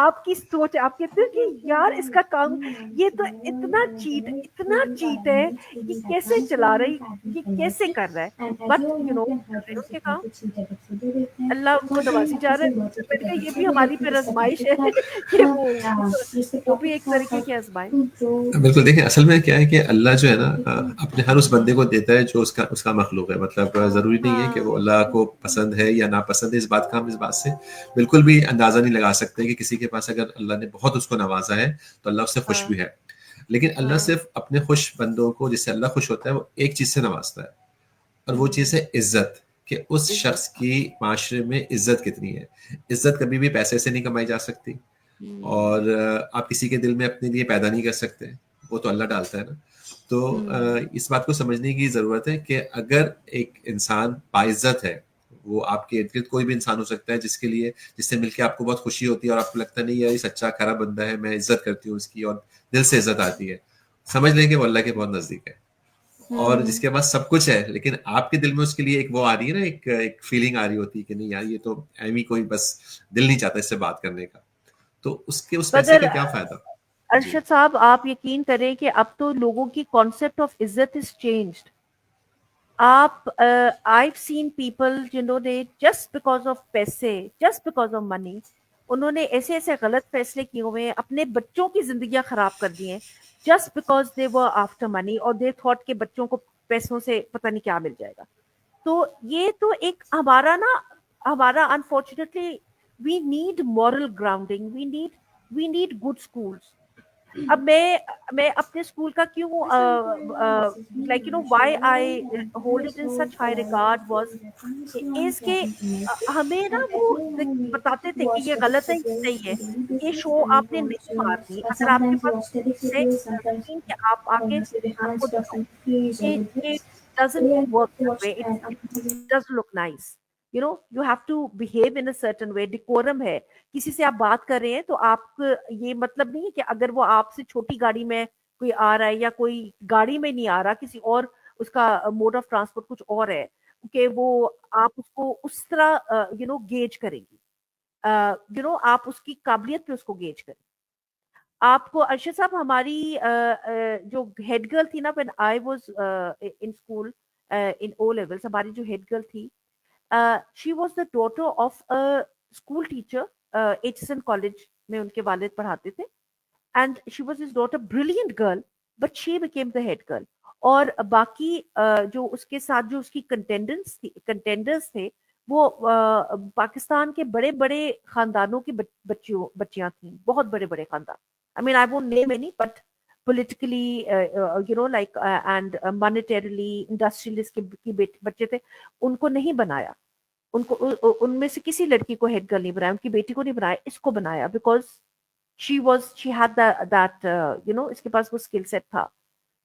آپ کی سوچ, آپ کہتے ہیں کہ یار اس کا کام یہ تو اتنا چیٹ ہے, یہ کیسے چلا رہی, یہ کیسے کر رہا ہے, بٹ چل رہے ہیں ان کے کام, اللہ ان کو نوازی جا رہا ہے. میں نے کہا یہ بھی ہماری پھر آزمائش ہے کہ وہ بھی ایک طریقے کی آزمائش. بالکل. دیکھیں اصل میں کیا ہے کہ اللہ جو ہے نا اپنے ہر اس بندے کو دیتا ہے جو اس کا مخلوق ہے. مطلب ضروری نہیں ہے کہ وہ اللہ کو پسند ہے یا ناپسند ہے. اس بات کا ہم اس بات سے بالکل بھی اندازہ نہیں لگا سکتے کہ کسی کے پاس اگر اللہ نے بہت اس کو نوازا ہے تو اللہ اس سے خوش بھی ہے. لیکن اللہ صرف اپنے خوش بندوں کو, جس سے اللہ خوش ہوتا ہے, وہ ایک چیز سے نوازتا ہے, اور وہ چیز ہے عزت, کہ اس شخص کی معاشرے میں عزت کتنی ہے. عزت کبھی بھی پیسے سے نہیں کمائی جا سکتی, اور آپ کسی کے دل میں اپنے لیے پیدا نہیں کر سکتے, وہ تو اللہ ڈالتا ہے نا. تو اس بات کو سمجھنے کی ضرورت ہے کہ اگر ایک انسان باعزت ہے, وہ آپ کے ارد گرد کوئی بھی انسان ہو سکتا ہے جس کے لیے, جس سے مل کے آپ کو بہت خوشی ہوتی ہے, اور آپ کو لگتا نہیں یار یہ سچا کھرا بندہ ہے, میں عزت کرتی ہوں اس کی, اور دل سے عزت آتی ہے, سمجھ لیں کہ وہ اللہ کے بہت نزدیک ہے. اور جس کے پاس سب کچھ ہے لیکن آپ کے دل میں اس کے لیے ایک وہ آ رہی ہے نا, ایک فیلنگ آ رہی ہوتی ہے کہ نہیں یار یہ تو ایویں کوئی بس دل نہیں چاہتا اس سے بات کرنے کا, تو اس پیسے مگر کا کیا فائدہ. جی ارشد صاحب آپ یقین کریں کہ اب تو لوگوں کی کانسیپٹ آف عزت از چینجڈ. آپ آئی سین پیپل جنہوں نے جسٹ بیکاز آف پیسے, جسٹ بیکاز آف منی, انہوں نے ایسے ایسے غلط فیصلے کیے ہوئے ہیں, اپنے بچوں کی زندگیاں خراب کر دی ہیں just because they were after money, اور دے تھاٹ کہ بچوں کو پیسوں سے پتہ نہیں کیا مل جائے گا. تو یہ تو ایک ہمارا unfortunately we need moral grounding, we need good schools. اب میں اپنے اسکول کا کیوں like why I hold it in such high regard was is کہ ہمیں نا وہ بتاتے تھے کہ یہ غلط ہے یہ صحیح ہے. یہ شو آپ نے نہیں مارنی. اگر آپ کے پاس ہے کہ آپ آگے آپ کو دکھاؤ. It doesn't work that way. It does look nice. You have to behave in a certain way. Decorum ہے. کسی سے آپ بات کر رہے ہیں تو آپ یہ مطلب نہیں ہے کہ اگر وہ آپ سے چھوٹی گاڑی میں کوئی آ رہا ہے یا کوئی گاڑی میں نہیں آ رہا کسی اور اس کا موڈ آف ٹرانسپورٹ کچھ اور ہے کہ وہ آپ اس کو اس طرح گیج کریں گی. آپ اس کی قابلیت پہ اس کو گیج کریں. آپ کو ارشد صاحب ہماری جو ہیڈ گرل تھی نا when I was in school in O levels ہماری جو ہیڈ گرل تھی she was the daughter of a school teacher Aitchison College میں ان کے والد پڑھاتے تھے and she was his daughter, brilliant girl, but she became the head girl. اور باقی جو اس کے ساتھ جو اس کی کنٹینڈرز تھے وہ پاکستان کے بڑے بڑے خاندانوں کی بچیاں تھیں. بہت بڑے بڑے خاندان. I mean, I won't name any, but politically, like and monetarily, industrialist کی بچے تھے. ان کو نہیں بنایا. ان میں سے کسی لڑکی کو ہیڈ گرل نہیں بنایا. ان کی بیٹی کو نہیں بنایا. اس کو بنایا بیکاز she had that اس کے پاس وہ اسکل سیٹ تھا.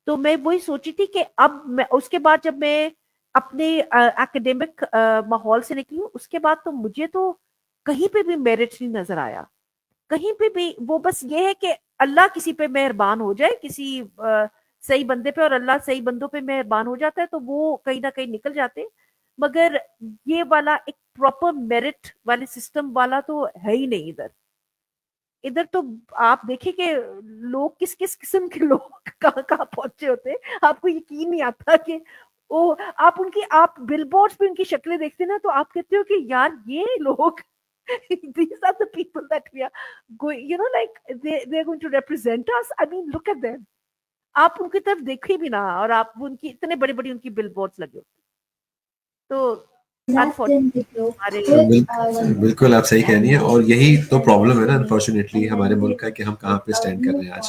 تو میں وہی سوچی تھی کہ اب میں اس کے بعد جب میں اپنے ایکڈیمک ماحول سے نکلی ہوں اس کے بعد تو مجھے تو کہیں پہ بھی میرٹ نہیں نظر آیا. کہیں پہ بھی وہ بس یہ ہے کہ اللہ کسی پہ مہربان ہو جائے کسی صحیح بندے پہ اور اللہ صحیح بندوں پہ مہربان ہو جاتا ہے تو وہ کہیں نہ کہیں نکل جاتے. مگر یہ والا ایک پراپر میرٹ والے سسٹم والا تو ہے ہی نہیں ادھر تو آپ دیکھیں کہ لوگ کس کس قسم کے لوگ کہاں کہاں پہنچے ہوتے ہیں. آپ کو یقین نہیں آتا کہ آپ بل بورڈز پہ ان کی شکلیں دیکھتے ہیں نا تو آپ کہتے ہو کہ یار یہ لوگ these are the people that we are going, like they're going to represent us. I mean, look at them. آپ ان کی طرف دیکھیں بھی نہ اور آپ ان کی اتنے بڑے بڑے ان کی بل بورڈز لگے ہوتے تو بالکل آپ صحیح کہہ رہی ہیں. اور یہی تو پرابلم ہے نا انفارچونیٹلی ہمارے ملک کا کہ ہم کہاں پہ اسٹینڈ کر رہے ہیں آج.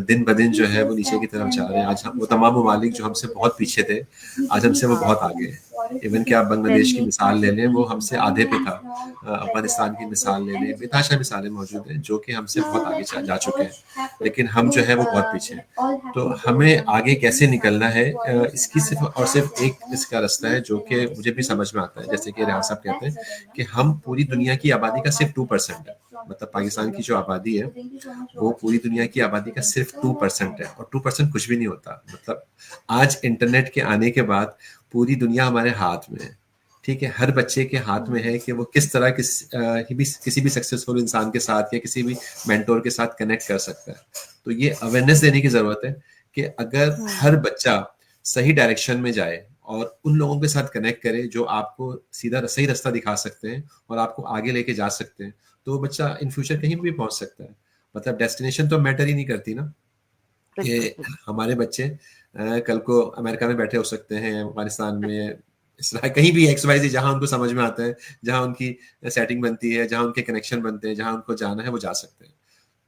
دن بدن جو ہے وہ نیچے کی طرف جا رہے ہیں. آج وہ تمام ممالک جو ہم سے بہت پیچھے تھے آج ہم سے وہ بہت آگے ہیں. ایون کہ آپ بنگلہ دیش کی مثال لے لیں وہ ہم سے آدھے پہ تھا. افغانستان کی مثال لے لیں. بتاشا مثالیں موجود ہیں جو کہ ہم سے بہت آگے جا چکے ہیں لیکن ہم جو ہے وہ بہت پیچھے ہیں. تو ہمیں آگے کیسے نکلنا ہے اس کی صرف اور صرف ایک اس کا راستہ ہے جو کہ مجھے بھی سمجھ میں آتا ہے. جیسے کہ ریاض صاحب کہتے ہیں کہ ہم پوری دنیا کی آبادی کا صرف 2% ہے. مطلب پاکستان کی جو آبادی ہے وہ پوری دنیا کی آبادی کا صرف 2% ہے اور 2% کچھ بھی نہیں ہوتا. مطلب آج انٹرنیٹ کے آنے کے بعد پوری دنیا ہمارے ہاتھ میں ہے. ٹھیک ہے. ہر بچے کے ہاتھ میں ہے کہ وہ کس طرح کسی بھی سکسیسفل انسان کے ساتھ یا کسی بھی مینٹور کے ساتھ کنیکٹ کر سکتا ہے. تو یہ اویئرنیس دینے کی ضرورت ہے کہ اگر ہر بچہ صحیح ڈائریکشن میں جائے اور ان لوگوں کے ساتھ کنیکٹ کرے جو آپ کو سیدھا صحیح رستہ دکھا سکتے ہیں اور آپ کو آگے لے کے جا سکتے ہیں تو وہ بچہ ان فیوچر کہیں بھی پہنچ سکتا ہے. مطلب ڈیسٹینیشن تو میٹر ہی نہیں کرتی نا کہ ہمارے بچے کل کو امریکہ میں بیٹھے ہو سکتے ہیں, افغانستان میں, کہیں بھی ایکس وائی زی جہاں ان کو سمجھ میں آتا ہے, جہاں ان کی سیٹنگ بنتی ہے, جہاں ان کے کنیکشن بنتے ہیں, جہاں ان کو جانا ہے وہ جا سکتے ہیں.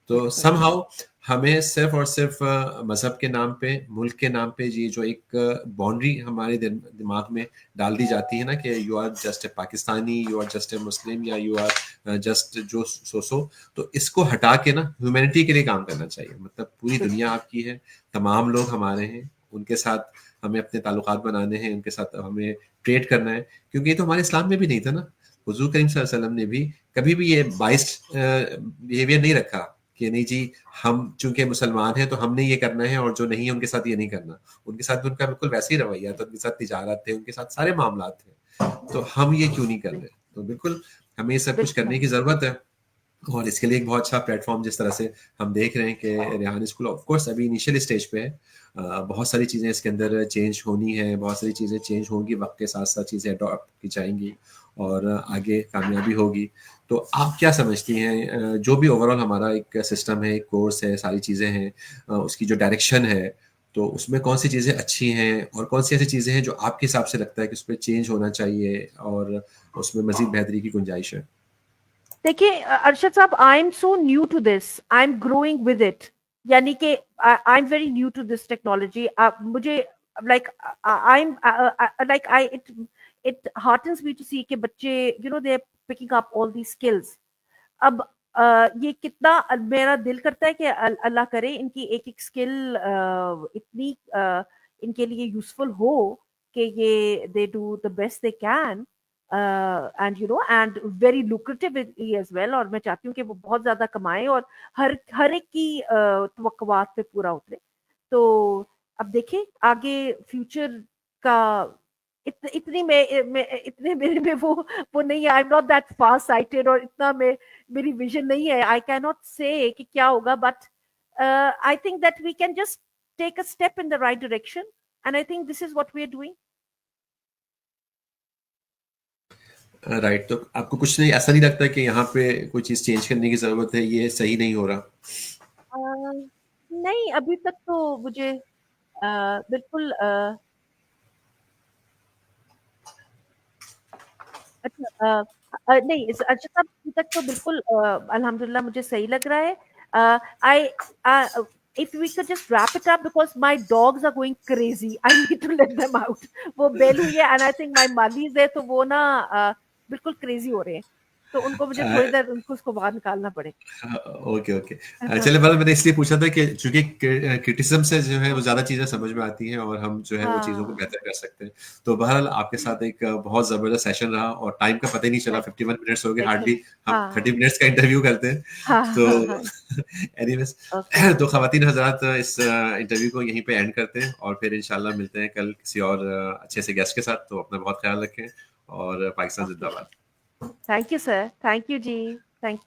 تو سم ہاؤ ہمیں صرف اور صرف مذہب کے نام پہ, ملک کے نام پہ یہ جو ایک باؤنڈری ہمارے دماغ میں ڈال دی جاتی ہے نا کہ you are just a Pakistani, you are just a Muslim, یا یو آر جسٹ جو سو, تو اس کو ہٹا کے نا ہیومینٹی کے لیے کام کرنا چاہیے. مطلب پوری دنیا آپ کی ہے, تمام لوگ ہمارے ہیں, ان کے ساتھ ہمیں اپنے تعلقات بنانے ہیں, ان کے ساتھ ہمیں ٹریڈ کرنا ہے. کیونکہ یہ تو ہمارے اسلام میں بھی نہیں تھا نا. حضور کریم صلی اللہ علیہ وسلم نے بھی کبھی بھی یہ بائسڈ بیہیویئر نہیں رکھا کہ نہیں جی ہم چونکہ مسلمان ہیں تو ہم نے یہ کرنا ہے اور جو نہیں ہے ان کے ساتھ یہ نہیں کرنا. ان کے ساتھ بھی ان کا بالکل ویسے ہی رویہ تھا, ان کے ساتھ تجارت تھے, ان کے ساتھ سارے معاملات تھے. تو ہم یہ کیوں نہیں کر رہے؟ تو بالکل ہمیں یہ سب کچھ کرنے کی ضرورت ہے. اور اس کے لیے ایک بہت اچھا پلیٹ فارم جس طرح سے ہم دیکھ رہے ہیں کہ ریحان اسکول آف کورس ابھی انیشیل اسٹیج پہ ہے, بہت ساری چیزیں اس کے اندر چینج ہونی ہے, بہت ساری چیزیں چینج ہوں گی, وقت کے ساتھ ساتھ چیزیں اڈاپٹ کی جائیں گی اور آگے کامیابی ہوگی. تو آپ کیا سمجھتی ہیں جو بھی اوور آل ہمارا ایک سسٹم ہے, ایک کورس ہے, ساری چیزیں ہیں, اس کی جو ڈائریکشن ہے, تو اس میں کون سی چیزیں اچھی ہیں اور کون سی ایسی چیزیں ہیں جو آپ کے حساب سے لگتا ہے کہ اس پہ چینج ہونا چاہیے اور اس میں مزید بہتری کی گنجائش ہے؟ دیکھیے ارشد صاحب, I am so new to this, I am growing with it. यानी कि I am very new to this technology. मुझे like I'm like I it heartens me to see कि बच्चे they're picking up all these skills. अब ये कितना मेरा दिल करता है कि अल्लाह करे इनकी एक एक स्किल इतनी इनके लिए यूजफुल हो कि ये they do the best they can and and very lucrative as well. और मैं चाहती हूँ कि वो बहुत ज्यादा कमाएं और हर हर एक की तवक्कुआत पे पूरा उतरे. तो अब देखें आगे फ्यूचर का इतनी इतने मेरे में वो नहीं है. I am not that fast sighted और इतना मेरी विजन नहीं है. आई कैन नॉट से कि क्या होगा, but I think that we can just take a step in the right direction and I think this is what we are doing. Right. तो आपको कुछ नहीं, ऐसा नहीं लगता कि यहाँ पे कोई चीज़ चेंज करने की ज़रूरत है, ये सही नहीं हो रहा? नहीं, अभी तक तो मुझे बिल्कुल अच्छा नहीं अच्छा साहब अभी तक तो बिल्कुल अल्हम्दुलिल्लाह मुझे सही लग रहा है. आई if we could just wrap it up because my dogs are going crazy. I need to let them out. वो बेल हुई है and I think my माली है तो वो ना बिल्कुल क्रेजी हो रहे हैं. तो उनको मुझे थोड़ी देर उनको उसको बाहर निकालना पड़ेगा. Okay okay. चलिए, मतलब मैंने इसलिए पूछा था कि चूंकि क्रिटिसिज्म से जो है वो ज़्यादा चीज़ें समझ में आती हैं और हम जो है वो चीज़ों को हाँ. बेहतर कर सकते हैं. तो बहरहाल आपके साथ एक बहुत ज़बरदस्त सेशन रहा और टाइम का पता ही नहीं चला. Thank 51 मिनट्स हो गए thank you. हार्डली. हम हाँ 30 मिनट्स का इंटरव्यू करते हैं. हाँ तो हाँ हाँ. Anyways, okay. तो ख़वातीन हज़रात, इस इंटरव्यू को यहीं पे एंड करते हैं और फिर इंशाल्लाह मिलते हैं कल किसी और अच्छे से गेस्ट के साथ. तो अपना बहुत ख्याल रखें और पाकिस्तान ओके. जिंदाबाद. Thank you sir. Thank you जी. थैंक